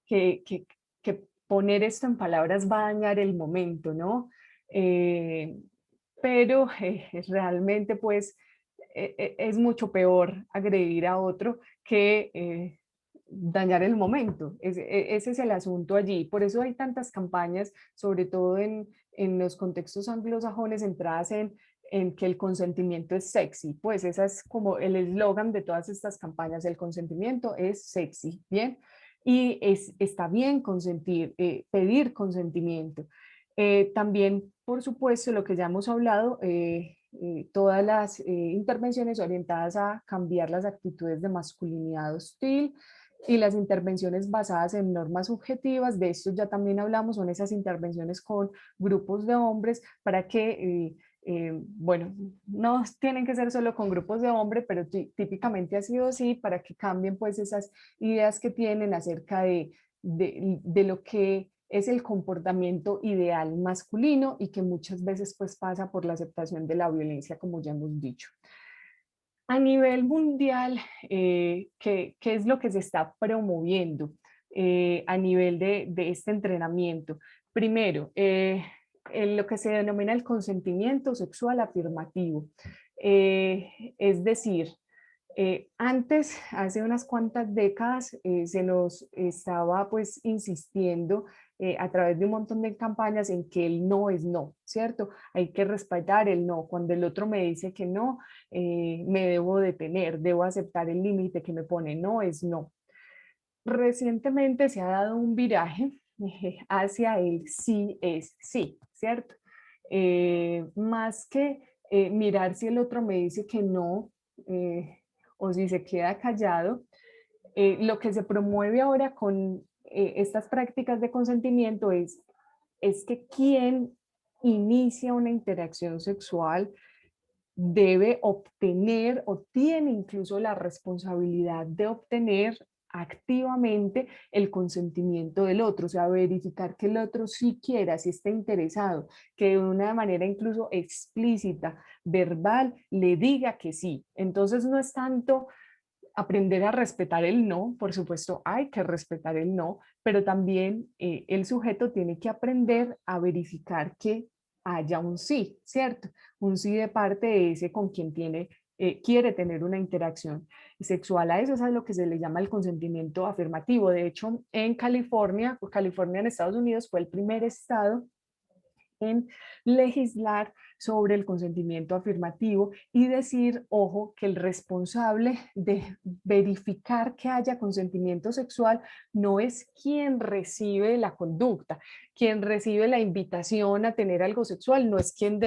que, que, que poner esto en palabras va a dañar el momento, ¿no? Eh, pero realmente pues es mucho peor agredir a otro que dañar el momento. Ese es el asunto allí. Por eso hay tantas campañas, sobre todo en los contextos anglosajones, centradas en que el consentimiento es sexy. Pues ese es como el eslogan de todas estas campañas, el consentimiento es sexy, ¿bien? Y está bien consentir, pedir consentimiento. También, por supuesto, lo que ya hemos hablado, todas las intervenciones orientadas a cambiar las actitudes de masculinidad hostil y las intervenciones basadas en normas subjetivas, de esto ya también hablamos, son esas intervenciones con grupos de hombres para que, bueno, no tienen que ser solo con grupos de hombres, pero típicamente ha sido así, para que cambien pues esas ideas que tienen acerca de lo que es el comportamiento ideal masculino y que muchas veces pues pasa por la aceptación de la violencia, como ya hemos dicho. A nivel mundial, ¿qué es lo que se está promoviendo a nivel de este entrenamiento? Primero, lo que se denomina el consentimiento sexual afirmativo. Es decir, antes, hace unas cuantas décadas, se nos estaba pues insistiendo a través de un montón de campañas en que el no es no, ¿cierto? Hay que respetar el no. Cuando el otro me dice que no, me debo detener, debo aceptar el límite que me pone, no es no. Recientemente se ha dado un viraje hacia el sí es sí, ¿cierto? Más que mirar si el otro me dice que no, o si se queda callado, lo que se promueve ahora con estas prácticas de consentimiento es que quien inicia una interacción sexual debe obtener o tiene incluso la responsabilidad de obtener activamente el consentimiento del otro, o sea, verificar que el otro sí quiera, si está interesado, que de una manera incluso explícita, verbal, le diga que sí. Entonces no es tanto aprender a respetar el no, por supuesto hay que respetar el no, pero también el sujeto tiene que aprender a verificar que haya un sí, ¿cierto? Un sí de parte de ese con quien quiere tener una interacción sexual. A eso es a lo que se le llama el consentimiento afirmativo. De hecho, en California, California en Estados Unidos fue el primer estado en legislar sobre el consentimiento afirmativo y decir, ojo, que el responsable de verificar que haya consentimiento sexual no es quien recibe la conducta, quien recibe la invitación a tener algo sexual, no es quien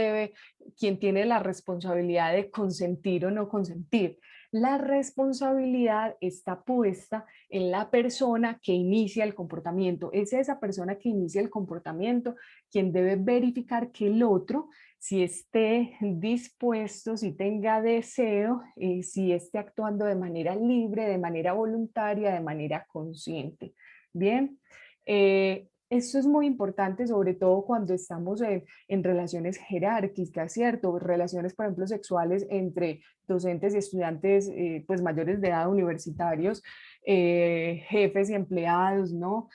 tiene la responsabilidad de consentir o no consentir. La responsabilidad está puesta en la persona que inicia el comportamiento. Es esa persona que inicia el comportamiento quien debe verificar que el otro, si esté dispuesto, si tenga deseo, si esté actuando de manera libre, de manera voluntaria, de manera consciente. Bien, esto es muy importante, sobre todo cuando estamos en relaciones jerárquicas, ¿cierto? Relaciones, por ejemplo, sexuales entre docentes y estudiantes pues mayores de edad, universitarios, jefes y empleados, ¿no?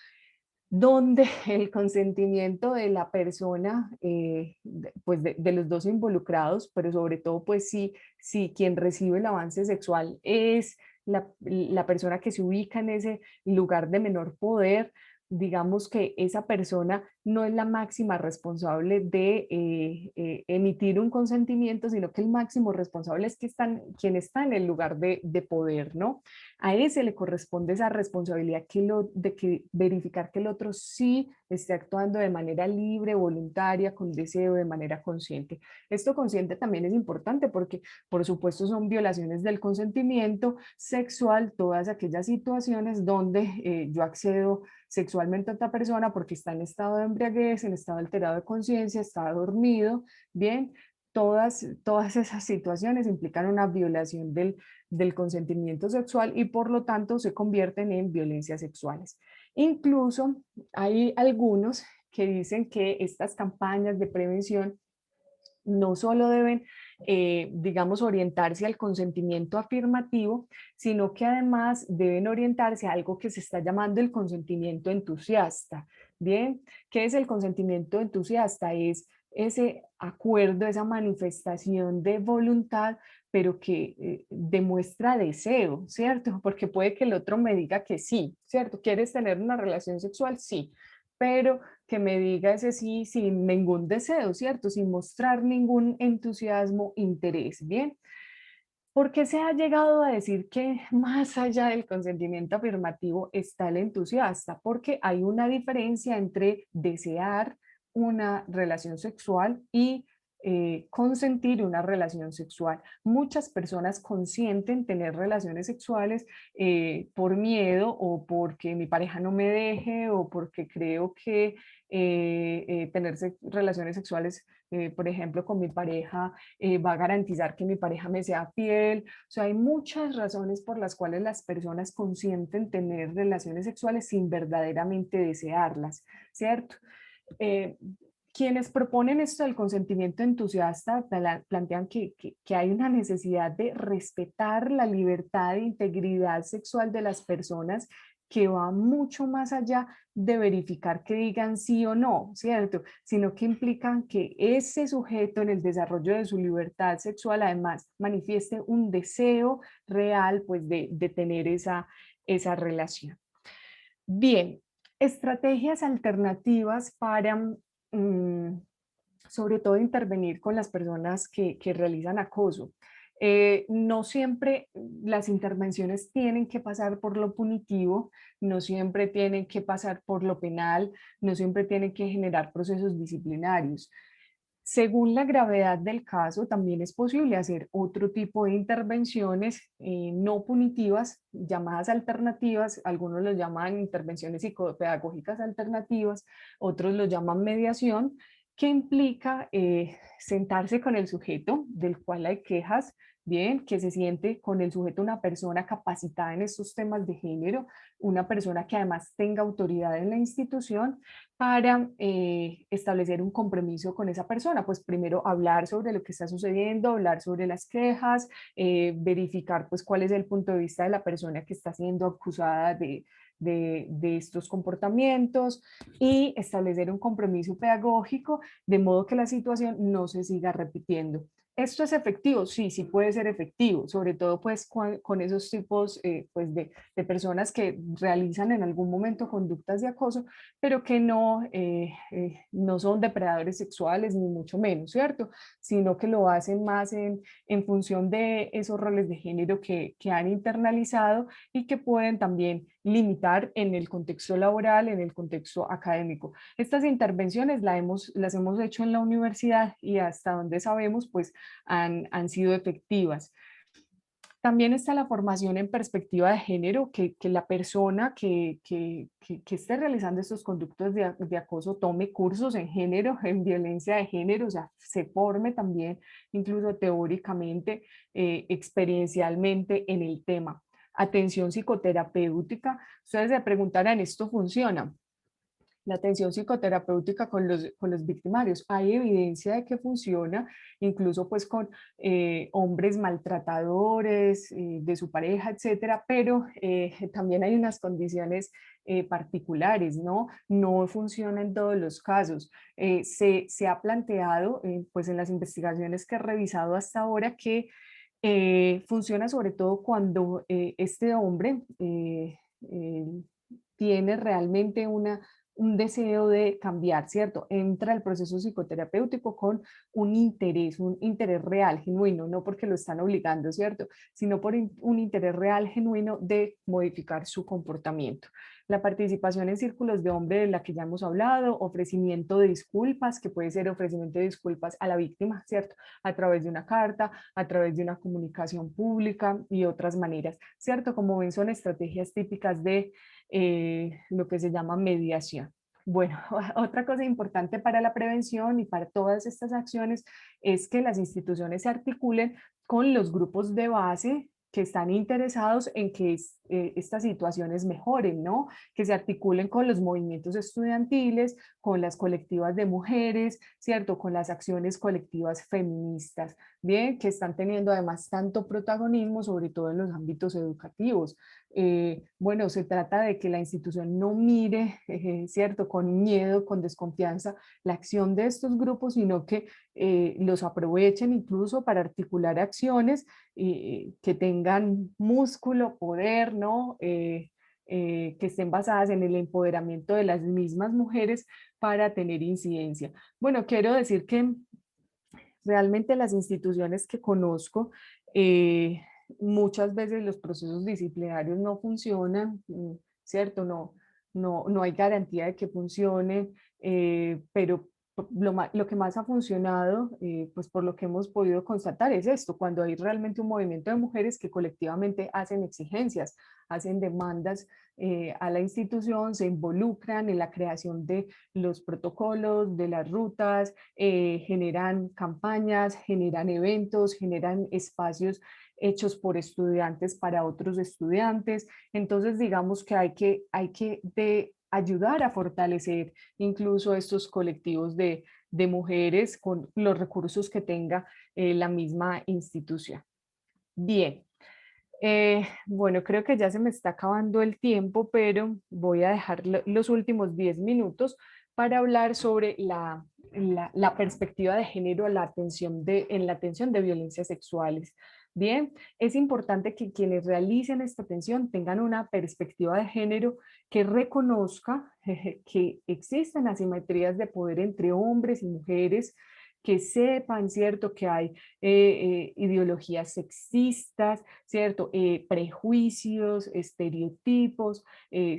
Donde el consentimiento de la persona, pues de los dos involucrados, pero sobre todo, pues si quien recibe el avance sexual es la persona que se ubica en ese lugar de menor poder, digamos que esa persona no es la máxima responsable de emitir un consentimiento, sino que el máximo responsable es quien está en el lugar de poder, ¿no? A ese le corresponde esa responsabilidad de verificar que el otro sí esté actuando de manera libre, voluntaria, con deseo, de manera consciente. Esto consciente también es importante porque, por supuesto, son violaciones del consentimiento sexual, todas aquellas situaciones donde yo accedo sexualmente a otra persona porque está en estado de embriaguez, en estado alterado de conciencia, está dormido, bien. Todas esas situaciones implican una violación del consentimiento sexual y por lo tanto se convierten en violencias sexuales. Incluso hay algunos que dicen que estas campañas de prevención no solo deben, digamos, orientarse al consentimiento afirmativo, sino que además deben orientarse a algo que se está llamando el consentimiento entusiasta. Bien, ¿qué es el consentimiento entusiasta? Es ese acuerdo, esa manifestación de voluntad, pero que demuestra deseo, ¿cierto? Porque puede que el otro me diga que sí, ¿cierto? ¿Quieres tener una relación sexual? Sí, pero que me diga ese sí sin ningún deseo, ¿cierto? Sin mostrar ningún entusiasmo, interés, ¿bien? ¿Por qué se ha llegado a decir que más allá del consentimiento afirmativo está el entusiasta? Porque hay una diferencia entre desear una relación sexual y consentir una relación sexual. Muchas personas consienten tener relaciones sexuales por miedo o porque mi pareja no me deje o porque creo que tener relaciones sexuales, por ejemplo, con mi pareja va a garantizar que mi pareja me sea fiel. O sea, hay muchas razones por las cuales las personas consienten tener relaciones sexuales sin verdaderamente desearlas, ¿cierto? Eh, Quienes proponen esto del consentimiento entusiasta plantean que hay una necesidad de respetar la libertad e integridad sexual de las personas que va mucho más allá de verificar que digan sí o no, ¿cierto? Sino que implican que ese sujeto en el desarrollo de su libertad sexual además manifieste un deseo real pues de tener esa relación. Bien, estrategias alternativas para, sobre todo, intervenir con las personas que realizan acoso. No siempre las intervenciones tienen que pasar por lo punitivo, no siempre tienen que pasar por lo penal, no siempre tienen que generar procesos disciplinarios. Según la gravedad del caso, también es posible hacer otro tipo de intervenciones no punitivas, llamadas alternativas. Algunos lo llaman intervenciones psicopedagógicas alternativas, otros lo llaman mediación, que implica sentarse con el sujeto del cual hay quejas, bien, que se siente con el sujeto una persona capacitada en estos temas de género, una persona que además tenga autoridad en la institución para establecer un compromiso con esa persona. Pues primero hablar sobre lo que está sucediendo, hablar sobre las quejas, verificar pues cuál es el punto de vista de la persona que está siendo acusada de estos comportamientos y establecer un compromiso pedagógico de modo que la situación no se siga repitiendo. ¿Esto es efectivo? Sí, sí puede ser efectivo, sobre todo pues con esos tipos pues de personas que realizan en algún momento conductas de acoso, pero que no son depredadores sexuales ni mucho menos, ¿cierto? Sino que lo hacen más en función de esos roles de género que han internalizado y que pueden también limitar en el contexto laboral, en el contexto académico. Estas intervenciones las hemos hecho en la universidad y hasta donde sabemos, pues han sido efectivas. También está la formación en perspectiva de género, que la persona que esté realizando estos conductos de acoso tome cursos en género, en violencia de género, o sea, se forme también, incluso teóricamente, experiencialmente en el tema. Atención psicoterapéutica. Ustedes se preguntarán, ¿esto funciona? La atención psicoterapéutica con los victimarios. Hay evidencia de que funciona, incluso pues con hombres maltratadores de su pareja, etcétera, pero también hay unas condiciones particulares, ¿no? No funciona en todos los casos. Se ha planteado, pues en las investigaciones que he revisado hasta ahora, que funciona sobre todo cuando este hombre eh, tiene realmente un deseo de cambiar, ¿cierto? Entra al proceso psicoterapéutico con un interés real, genuino, no porque lo están obligando, ¿cierto? Sino por un interés real, genuino de modificar su comportamiento. La participación en círculos de hombre de la que ya hemos hablado, ofrecimiento de disculpas, que puede ser ofrecimiento de disculpas a la víctima, ¿cierto? A través de una carta, a través de una comunicación pública y otras maneras, ¿cierto? Como ven, son estrategias típicas de lo que se llama mediación. Bueno, otra cosa importante para la prevención y para todas estas acciones es que las instituciones se articulen con los grupos de base que están interesados en que estas situaciones mejoren, ¿no? Que se articulen con los movimientos estudiantiles, con las colectivas de mujeres, ¿cierto? Con las acciones colectivas feministas, bien, que están teniendo además tanto protagonismo, sobre todo en los ámbitos educativos. Bueno, se trata de que la institución no mire, ¿cierto?, con miedo, con desconfianza la acción de estos grupos, sino que los aprovechen incluso para articular acciones que tengan músculo, poder, ¿no? Que estén basadas en el empoderamiento de las mismas mujeres para tener incidencia. Bueno, quiero decir que realmente las instituciones que conozco, muchas veces los procesos disciplinarios no funcionan, ¿cierto? No hay garantía de que funcionen, pero lo que más ha funcionado, pues por lo que hemos podido constatar es esto, cuando hay realmente un movimiento de mujeres que colectivamente hacen exigencias, hacen demandas a la institución, se involucran en la creación de los protocolos, de las rutas, generan campañas, generan eventos, generan espacios hechos por estudiantes para otros estudiantes. Entonces, digamos que hay que ayudar a fortalecer incluso estos colectivos de mujeres con los recursos que tenga la misma institución. Bien, bueno, creo que ya se me está acabando el tiempo, pero voy a dejar los últimos 10 minutos para hablar sobre la perspectiva de género en la atención de violencias sexuales. Bien, es importante que quienes realicen esta atención tengan una perspectiva de género que reconozca que existen asimetrías de poder entre hombres y mujeres, que sepan, ¿cierto?, que hay ideologías sexistas, ¿cierto? Prejuicios, estereotipos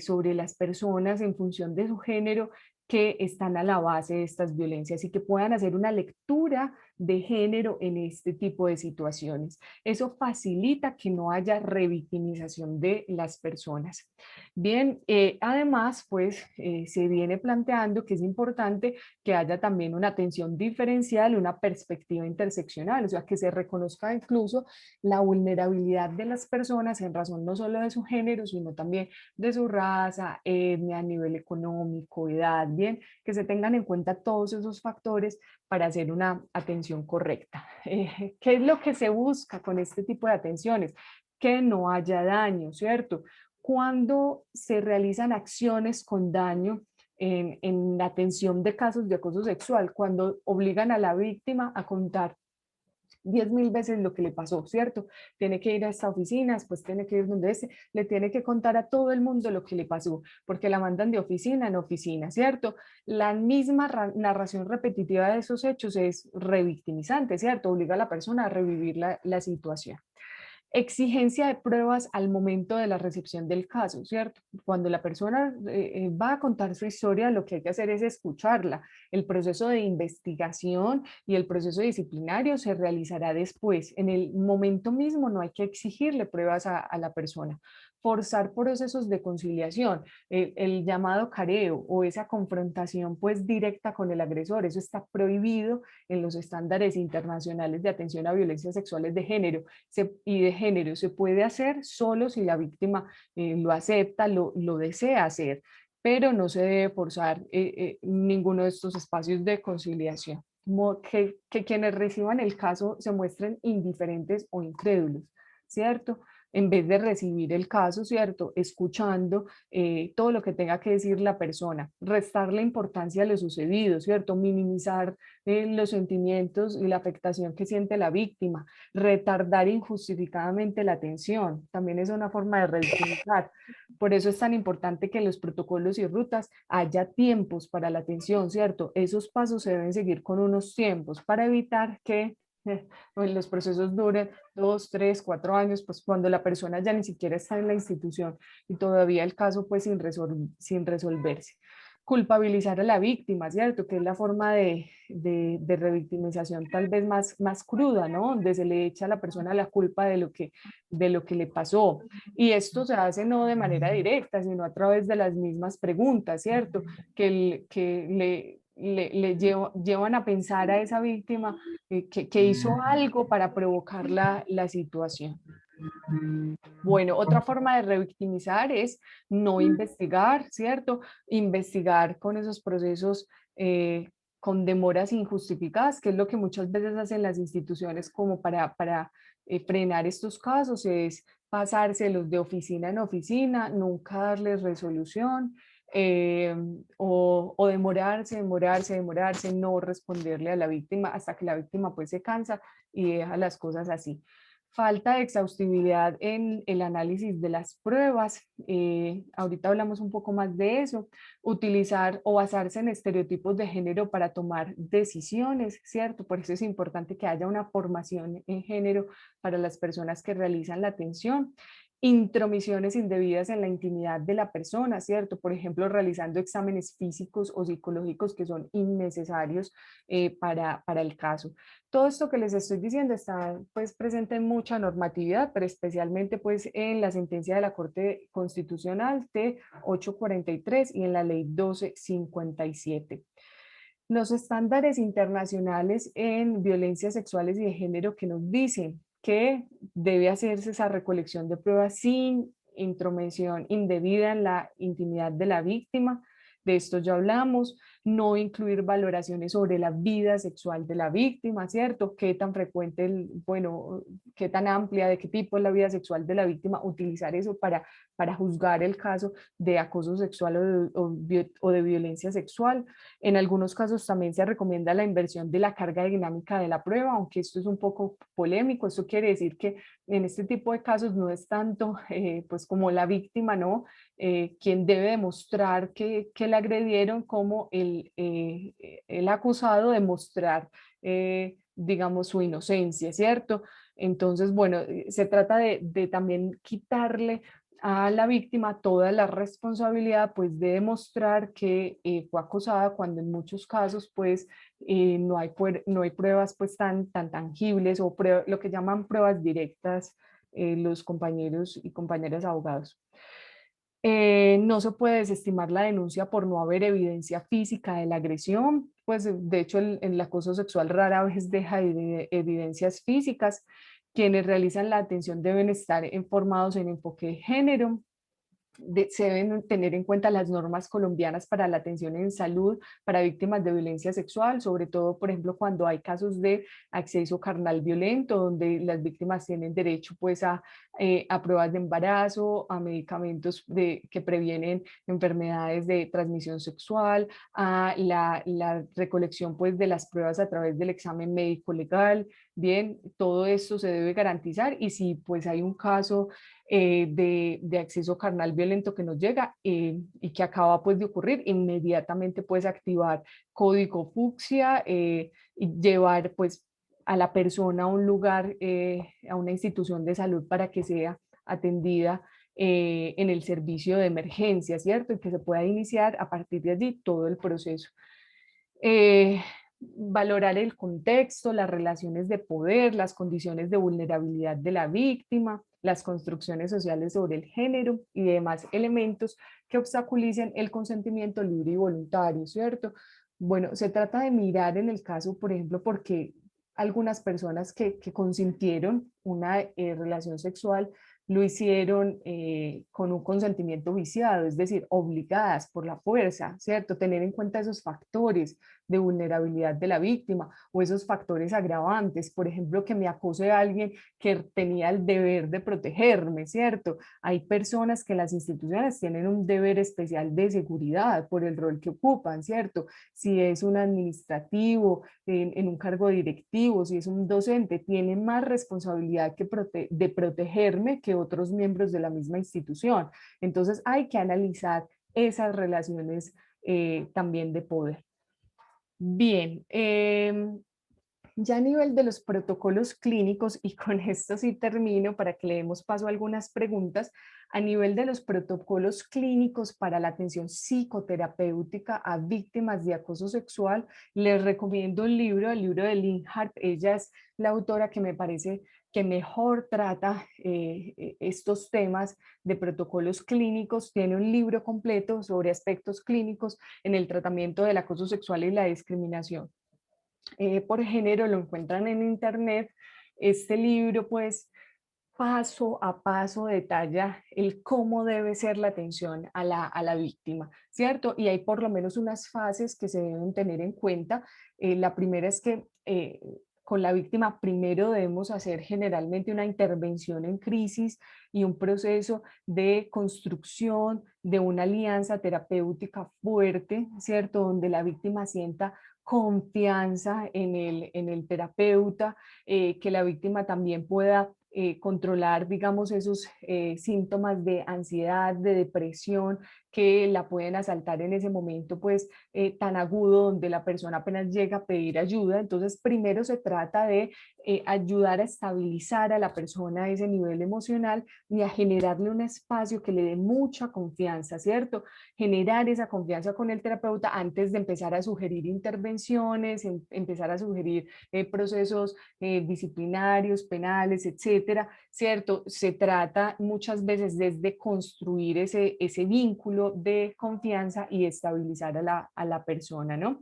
sobre las personas en función de su género que están a la base de estas violencias y que puedan hacer una lectura de género en este tipo de situaciones. Eso facilita que no haya revictimización de las personas. Bien, además, pues se viene planteando que es importante que haya también una atención diferencial, una perspectiva interseccional, o sea, que se reconozca incluso la vulnerabilidad de las personas en razón no solo de su género, sino también de su raza, etnia, nivel económico, edad, bien, que se tengan en cuenta todos esos factores para hacer una atención correcta. ¿Qué es lo que se busca con este tipo de atenciones? Que no haya daño, ¿cierto? Cuando se realizan acciones con daño en la atención de casos de acoso sexual, cuando obligan a la víctima a contar 10.000 veces lo que le pasó, ¿cierto? Tiene que ir a esta oficina, después tiene que ir donde ese, le tiene que contar a todo el mundo lo que le pasó, porque la mandan de oficina en oficina, ¿cierto? La misma narración repetitiva de esos hechos es revictimizante, ¿cierto? Obliga a la persona a revivir la situación. Exigencia de pruebas al momento de la recepción del caso, ¿cierto? Cuando la persona va a contar su historia, lo que hay que hacer es escucharla. El proceso de investigación y el proceso disciplinario se realizará después. En el momento mismo no hay que exigirle pruebas a la persona. Forzar procesos de conciliación, el llamado careo o esa confrontación pues directa con el agresor, eso está prohibido en los estándares internacionales de atención a violencias sexuales de género y de género. Se puede hacer solo si la víctima lo acepta, lo desea hacer, pero no se debe forzar ninguno de estos espacios de conciliación. Como que quienes reciban el caso se muestren indiferentes o incrédulos, ¿cierto? En vez de recibir el caso, ¿cierto? Escuchando todo lo que tenga que decir la persona, restarle importancia a lo sucedido, ¿cierto? Minimizar los sentimientos y la afectación que siente la víctima, retardar injustificadamente la atención, también es una forma de revictimizar. Por eso es tan importante que en los protocolos y rutas haya tiempos para la atención, ¿cierto? Esos pasos se deben seguir con unos tiempos para evitar que los procesos duren 2, 3, 4 años, pues cuando la persona ya ni siquiera está en la institución y todavía el caso pues sin resolverse. Culpabilizar a la víctima, ¿cierto? Que es la forma de revictimización tal vez más cruda, ¿no? Donde se le echa a la persona la culpa de lo que le pasó. Y esto se hace no de manera directa, sino a través de las mismas preguntas, ¿cierto? Que llevan a pensar a esa víctima que hizo algo para provocar la situación. Bueno, otra forma de revictimizar es no investigar, ¿cierto? Investigar con esos procesos con demoras injustificadas, que es lo que muchas veces hacen las instituciones como para frenar estos casos, es pasárselos de oficina en oficina, nunca darles resolución, eh, o demorarse, no responderle a la víctima hasta que la víctima pues se cansa y deja las cosas así. Falta de exhaustividad en el análisis de las pruebas. Ahorita hablamos un poco más de eso. Utilizar o basarse en estereotipos de género para tomar decisiones, ¿cierto? Por eso es importante que haya una formación en género para las personas que realizan la atención. Intromisiones indebidas en la intimidad de la persona, ¿cierto? Por ejemplo, realizando exámenes físicos o psicológicos que son innecesarios para el caso. Todo esto que les estoy diciendo está pues presente en mucha normatividad, pero especialmente pues en la sentencia de la Corte Constitucional T 843 y en la Ley 1257. Los estándares internacionales en violencias sexuales y de género que nos dicen que debe hacerse esa recolección de pruebas sin intromisión indebida en la intimidad de la víctima. De esto ya hablamos. No incluir valoraciones sobre la vida sexual de la víctima, ¿cierto? Qué tan frecuente, bueno, qué tan amplia, de qué tipo es la vida sexual de la víctima, utilizar eso para juzgar el caso de acoso sexual o de violencia sexual. En algunos casos también se recomienda la inversión de la carga dinámica de la prueba, aunque esto es un poco polémico. Esto quiere decir que en este tipo de casos no es tanto pues como la víctima, ¿no? Quien debe demostrar que la agredieron como el acusado demostrar, digamos, su inocencia, ¿cierto? Entonces, bueno, se trata de también quitarle a la víctima toda la responsabilidad pues de demostrar que fue acosada, cuando en muchos casos pues no hay pruebas pues tan tangibles o lo que llaman pruebas directas los compañeros y compañeras abogados. No se puede desestimar la denuncia por no haber evidencia física de la agresión, pues de hecho el acoso sexual rara vez deja evidencias físicas. Quienes realizan la atención deben estar informados en enfoque de género, se deben tener en cuenta las normas colombianas para la atención en salud para víctimas de violencia sexual, sobre todo, por ejemplo, cuando hay casos de acceso carnal violento, donde las víctimas tienen derecho pues a pruebas de embarazo, a medicamentos que previenen enfermedades de transmisión sexual, a la recolección pues de las pruebas a través del examen médico legal. Bien, todo esto se debe garantizar, y si pues hay un caso de acceso carnal violento que nos llega y que acaba pues de ocurrir, inmediatamente puedes activar código fucsia y llevar pues a la persona a un lugar, a una institución de salud para que sea atendida en el servicio de emergencia, ¿cierto? Y que se pueda iniciar a partir de allí todo el proceso. Eh, Valorar el contexto, las relaciones de poder, las condiciones de vulnerabilidad de la víctima, las construcciones sociales sobre el género y demás elementos que obstaculicen el consentimiento libre y voluntario, ¿cierto? Bueno, se trata de mirar en el caso, por ejemplo, porque algunas personas que consintieron una relación sexual lo hicieron con un consentimiento viciado, es decir, obligadas por la fuerza, ¿cierto? Tener en cuenta esos factores de vulnerabilidad de la víctima o esos factores agravantes, por ejemplo, que me acose a alguien que tenía el deber de protegerme, ¿cierto? Hay personas que las instituciones tienen un deber especial de seguridad por el rol que ocupan, ¿cierto? Si es un administrativo, en un cargo directivo, si es un docente, tiene más responsabilidad de protegerme que otros miembros de la misma institución. Entonces hay que analizar esas relaciones también de poder. Bien, ya a nivel de los protocolos clínicos, y con esto sí termino para que le demos paso a algunas preguntas, a nivel de los protocolos clínicos para la atención psicoterapéutica a víctimas de acoso sexual, les recomiendo un libro, el libro de Lynn Hart. Ella es la autora que me parece que mejor trata estos temas de protocolos clínicos. Tiene un libro completo sobre aspectos clínicos en el tratamiento del acoso sexual y la discriminación por género, lo encuentran en internet. Este libro, pues, paso a paso detalla el cómo debe ser la atención a la víctima, ¿cierto? Y hay por lo menos unas fases que se deben tener en cuenta. La primera es que con la víctima primero debemos hacer generalmente una intervención en crisis y un proceso de construcción de una alianza terapéutica fuerte, ¿cierto? Donde la víctima sienta confianza en el terapeuta, que la víctima también pueda controlar, digamos, esos síntomas de ansiedad, de depresión que la pueden asaltar en ese momento, pues, tan agudo donde la persona apenas llega a pedir ayuda. Entonces, primero se trata de ayudar a estabilizar a la persona a ese nivel emocional y a generarle un espacio que le dé mucha confianza, ¿cierto? Generar esa confianza con el terapeuta antes de empezar a sugerir intervenciones, empezar a sugerir procesos disciplinarios, penales, etcétera, ¿cierto? Se trata muchas veces desde construir ese vínculo de confianza y estabilizar a la persona, ¿no?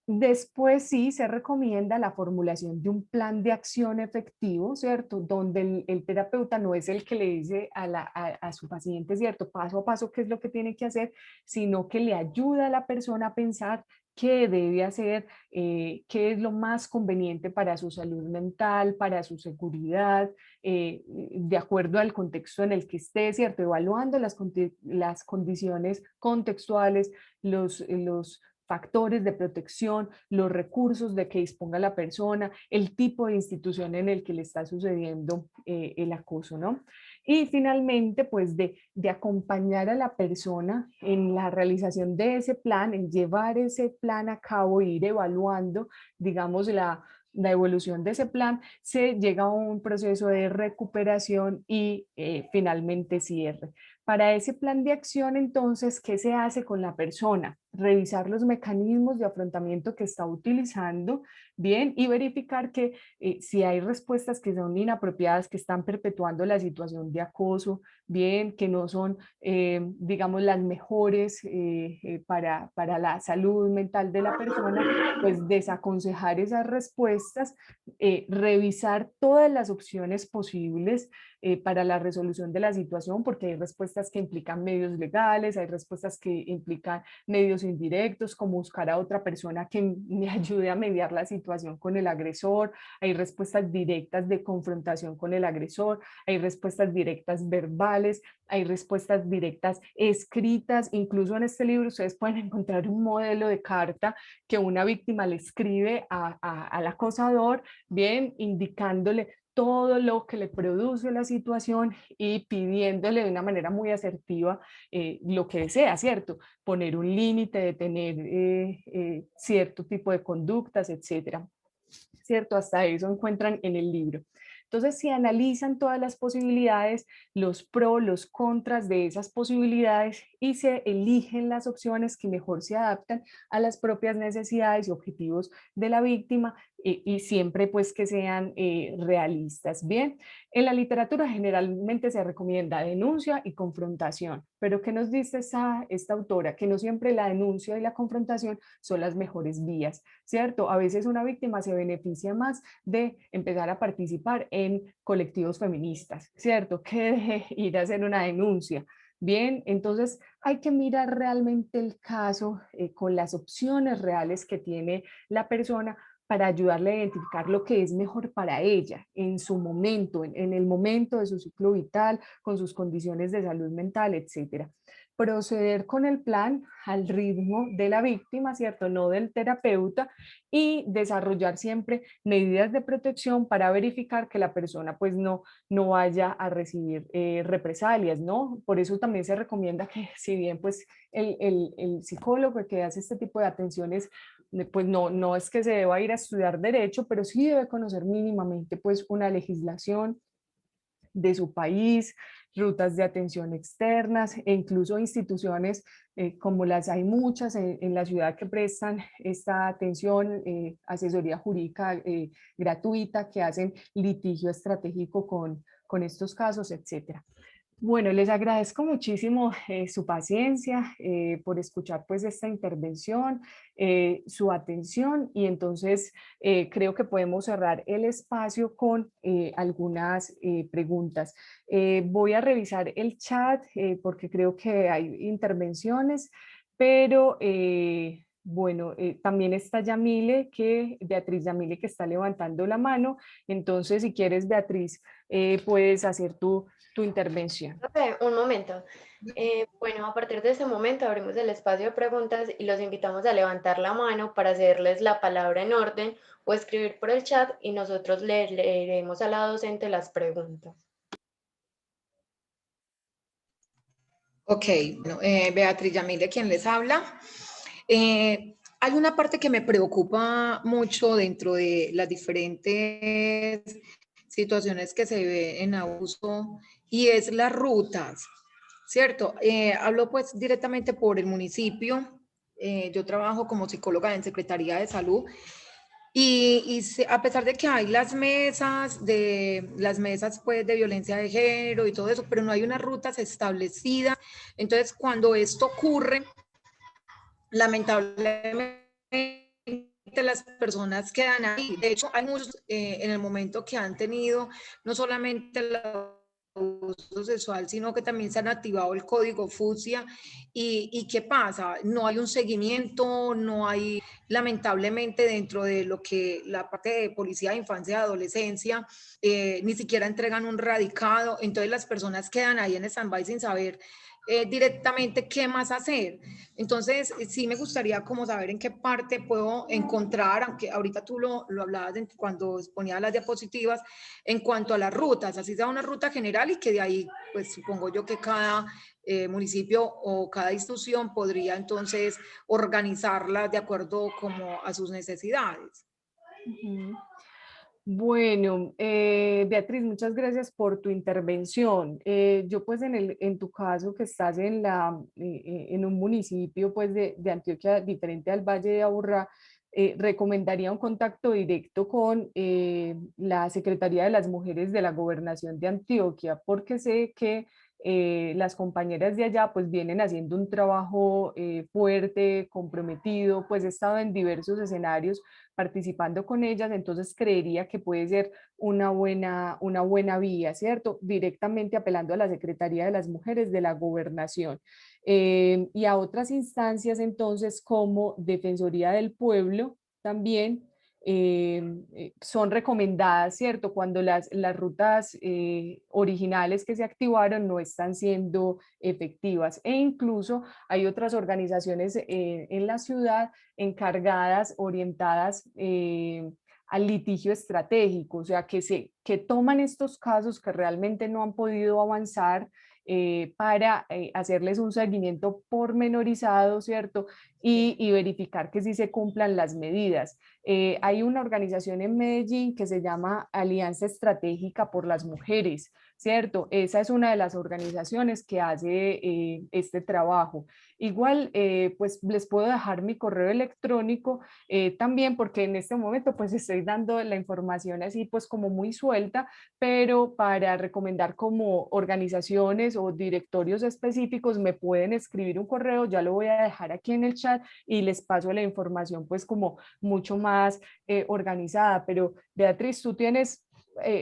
Después sí se recomienda la formulación de un plan de acción efectivo, ¿cierto? Donde el terapeuta no es el que le dice a su paciente, ¿cierto? Paso a paso qué es lo que tiene que hacer, sino que le ayuda a la persona a pensar qué debe hacer, qué es lo más conveniente para su salud mental, para su seguridad, de acuerdo al contexto en el que esté, ¿cierto? Evaluando las condiciones contextuales, los factores de protección, los recursos de que disponga la persona, el tipo de institución en el que le está sucediendo el acoso, ¿no? Y finalmente, pues de acompañar a la persona en la realización de ese plan, en llevar ese plan a cabo, ir evaluando, digamos, la evolución de ese plan, se llega a un proceso de recuperación y finalmente cierre. Para ese plan de acción, entonces, ¿qué se hace con la persona? Revisar los mecanismos de afrontamiento que está utilizando, bien, y verificar que si hay respuestas que son inapropiadas, que están perpetuando la situación de acoso, bien, que no son, digamos, las mejores para la salud mental de la persona, pues desaconsejar esas respuestas, revisar todas las opciones posibles para la resolución de la situación, porque hay respuestas que implican medios legales, hay respuestas que implican medios indirectos, como buscar a otra persona que me ayude a mediar la situación con el agresor, hay respuestas directas de confrontación con el agresor, hay respuestas directas verbales, hay respuestas directas escritas, incluso en este libro ustedes pueden encontrar un modelo de carta que una víctima le escribe al acosador, bien, indicándole todo lo que le produce la situación y pidiéndole de una manera muy asertiva lo que desea, ¿cierto? Poner un límite, detener cierto tipo de conductas, etcétera. ¿Cierto? Hasta eso encuentran en el libro. Entonces, si analizan todas las posibilidades, los pros, los contras de esas posibilidades y se eligen las opciones que mejor se adaptan a las propias necesidades y objetivos de la víctima y siempre pues que sean realistas. Bien, en la literatura generalmente se recomienda denuncia y confrontación, pero ¿qué nos dice esta autora? Que no siempre la denuncia y la confrontación son las mejores vías, ¿cierto? A veces una víctima se beneficia más de empezar a participar en colectivos feministas, ¿cierto? Que de ir a hacer una denuncia. Bien, entonces hay que mirar realmente el caso con las opciones reales que tiene la persona para ayudarle a identificar lo que es mejor para ella en su momento, en el momento de su ciclo vital, con sus condiciones de salud mental, etcétera. Proceder con el plan al ritmo de la víctima, ¿cierto? No del terapeuta, y desarrollar siempre medidas de protección para verificar que la persona pues no vaya a recibir represalias, ¿no? Por eso también se recomienda que si bien pues el psicólogo que hace este tipo de atenciones pues no es que se deba ir a estudiar derecho, pero sí debe conocer mínimamente pues una legislación de su país, rutas de atención externas e incluso instituciones como las hay muchas en la ciudad que prestan esta atención, asesoría jurídica gratuita, que hacen litigio estratégico con estos casos, etcétera. Bueno, les agradezco muchísimo su paciencia por escuchar pues esta intervención, su atención y entonces creo que podemos cerrar el espacio con algunas preguntas. Voy a revisar el chat porque creo que hay intervenciones, pero bueno, también está Beatriz Yamile que está levantando la mano. Entonces, si quieres, Beatriz, puedes hacer tu intervención. Ok, un momento. Bueno, a partir de ese momento abrimos el espacio de preguntas y los invitamos a levantar la mano para hacerles la palabra en orden o escribir por el chat y nosotros le leeremos a la docente las preguntas. Ok, bueno, Beatriz Yamile, quien les habla. Hay una parte que me preocupa mucho dentro de las diferentes situaciones que se ven en abuso y es las rutas, ¿cierto? Hablo pues directamente por el municipio. Yo trabajo como psicóloga en Secretaría de Salud a pesar de que hay las mesas pues de violencia de género y todo eso, pero no hay unas rutas establecidas. Entonces, cuando esto ocurre, lamentablemente las personas quedan ahí. De hecho, hay muchos en el momento que han tenido no solamente el abuso sexual, sino que también se han activado el código fucsia. ¿Y qué pasa? No hay un seguimiento, no hay, lamentablemente, dentro de lo que la parte de policía de infancia y adolescencia, ni siquiera entregan un radicado. Entonces las personas quedan ahí en stand-by sin saber directamente qué más hacer. Entonces, sí me gustaría como saber en qué parte puedo encontrar, aunque ahorita tú lo hablabas cuando ponía las diapositivas, en cuanto a las rutas, así sea una ruta general y que de ahí, pues supongo yo que cada municipio o cada institución podría entonces organizarla de acuerdo como a sus necesidades. Ujú. Bueno, Beatriz, muchas gracias por tu intervención. Yo pues en tu caso que estás en un municipio pues de Antioquia diferente al Valle de Aburrá, recomendaría un contacto directo con la Secretaría de las Mujeres de la Gobernación de Antioquia, porque sé que las compañeras de allá pues vienen haciendo un trabajo fuerte, comprometido, pues he estado en diversos escenarios participando con ellas, entonces creería que puede ser una buena vía, ¿cierto? Directamente apelando a la Secretaría de las Mujeres de la Gobernación. Y a otras instancias entonces como Defensoría del Pueblo también son recomendadas, ¿cierto? Cuando las rutas originales que se activaron no están siendo efectivas. E incluso hay otras organizaciones en la ciudad encargadas, orientadas al litigio estratégico, o sea, que toman estos casos que realmente no han podido avanzar para hacerles un seguimiento pormenorizado, ¿cierto? Y verificar que sí se cumplan las medidas. Hay una organización en Medellín que se llama Alianza Estratégica por las Mujeres, ¿cierto? Esa es una de las organizaciones que hace este trabajo. Igual, pues les puedo dejar mi correo electrónico también porque en este momento pues estoy dando la información así pues como muy suelta, pero para recomendar como organizaciones o directorios específicos me pueden escribir un correo, ya lo voy a dejar aquí en el chat y les paso la información pues como mucho más organizada. Pero Beatriz, tú tienes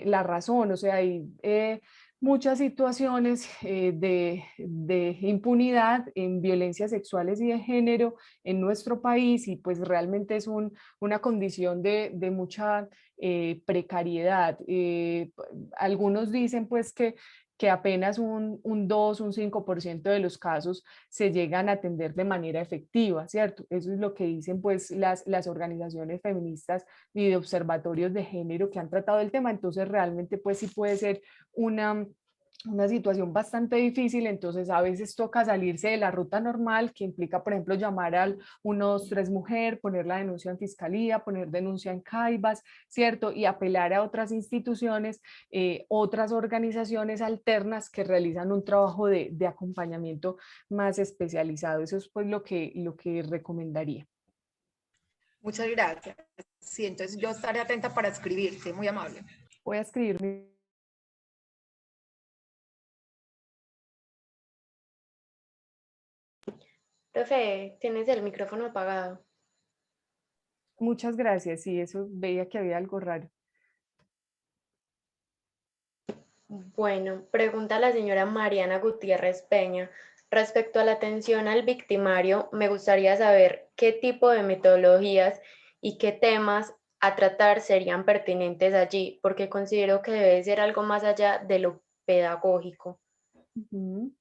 la razón, o sea, hay muchas situaciones de impunidad en violencias sexuales y de género en nuestro país y pues realmente es una condición de mucha precariedad. Algunos dicen pues que apenas un 2, un 5% de los casos se llegan a atender de manera efectiva, ¿cierto? Eso es lo que dicen pues las organizaciones feministas y de observatorios de género que han tratado el tema, entonces realmente pues sí puede ser una, una situación bastante difícil, entonces a veces toca salirse de la ruta normal que implica, por ejemplo, llamar al 123 Mujer, poner la denuncia en fiscalía, poner denuncia en CAIBAS, ¿cierto? Y apelar a otras instituciones, otras organizaciones alternas que realizan un trabajo de acompañamiento más especializado. Eso es pues lo que recomendaría. Muchas gracias. Sí, entonces yo estaré atenta para escribirte, muy amable. Voy a escribir. Profe, tienes el micrófono apagado. Muchas gracias. Sí, eso veía que había algo raro. Bueno, pregunta la señora Mariana Gutiérrez Peña. Respecto a la atención al victimario, me gustaría saber qué tipo de metodologías y qué temas a tratar serían pertinentes allí, porque considero que debe ser algo más allá de lo pedagógico. Ujú.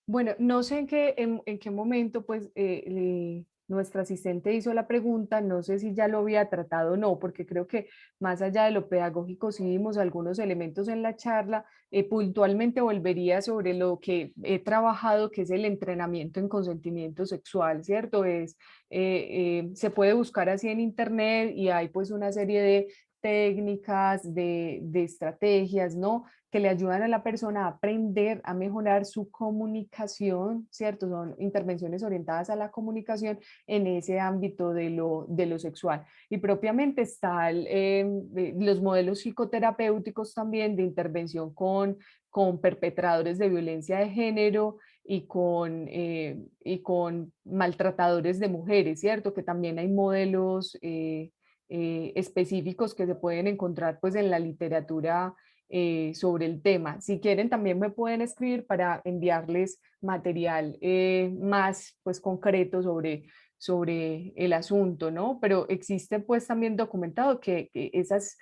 Bueno, no sé en qué momento pues nuestra asistente hizo la pregunta, no sé si ya lo había tratado o no, porque creo que más allá de lo pedagógico sí vimos algunos elementos en la charla, puntualmente volvería sobre lo que he trabajado, que es el entrenamiento en consentimiento sexual, ¿cierto? Se puede buscar así en internet y hay pues una serie de técnicas, de estrategias, ¿no? Que le ayudan a la persona a aprender a mejorar su comunicación, ¿cierto? Son intervenciones orientadas a la comunicación en ese ámbito de lo sexual. Y propiamente están los modelos psicoterapéuticos también de intervención con perpetradores de violencia de género y con maltratadores de mujeres, ¿cierto? Que también hay modelos específicos que se pueden encontrar pues en la literatura sobre el tema. Si quieren, también me pueden escribir para enviarles material más pues concreto sobre el asunto, ¿no? Pero existe pues también documentado que esas,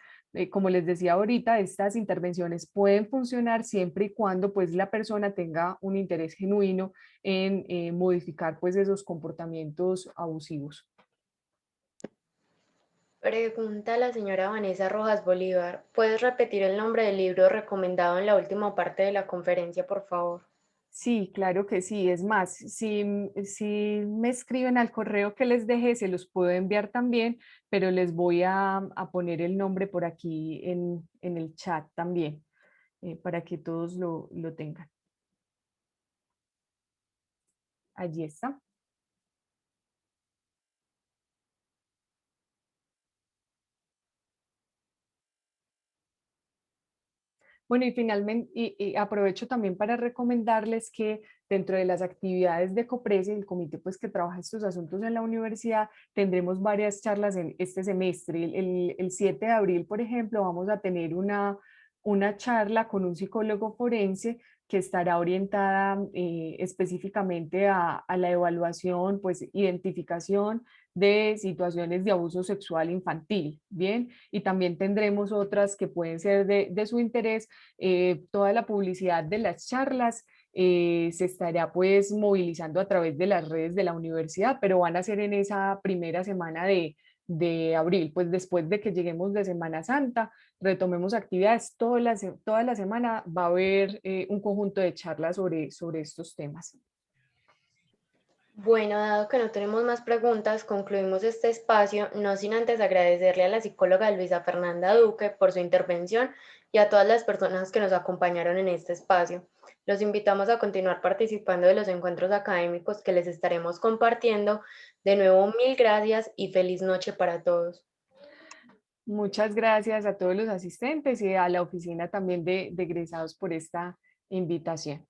como les decía ahorita, estas intervenciones pueden funcionar siempre y cuando pues la persona tenga un interés genuino en modificar pues esos comportamientos abusivos. Pregunta la señora Vanessa Rojas Bolívar. ¿Puedes repetir el nombre del libro recomendado en la última parte de la conferencia, por favor? Sí, claro que sí. Es más, si me escriben al correo que les dejé, se los puedo enviar también, pero les voy a poner el nombre por aquí en el chat también, para que todos lo tengan. Allí está. Bueno, y finalmente, y aprovecho también para recomendarles que dentro de las actividades de COPRESE, el comité pues que trabaja estos asuntos en la universidad, tendremos varias charlas en este semestre. El 7 de abril, por ejemplo, vamos a tener una charla con un psicólogo forense que estará orientada específicamente a la evaluación, pues identificación de situaciones de abuso sexual infantil, ¿bien? Y también tendremos otras que pueden ser de su interés. Toda la publicidad de las charlas se estará pues movilizando a través de las redes de la universidad, pero van a ser en esa primera semana de abril, pues después de que lleguemos de Semana Santa, retomemos actividades, toda la semana va a haber un conjunto de charlas sobre estos temas. Bueno, dado que no tenemos más preguntas, concluimos este espacio, no sin antes agradecerle a la psicóloga Luisa Fernanda Duque por su intervención y a todas las personas que nos acompañaron en este espacio. Los invitamos a continuar participando de los encuentros académicos que les estaremos compartiendo. De nuevo, mil gracias y feliz noche para todos. Muchas gracias a todos los asistentes y a la oficina también de egresados por esta invitación.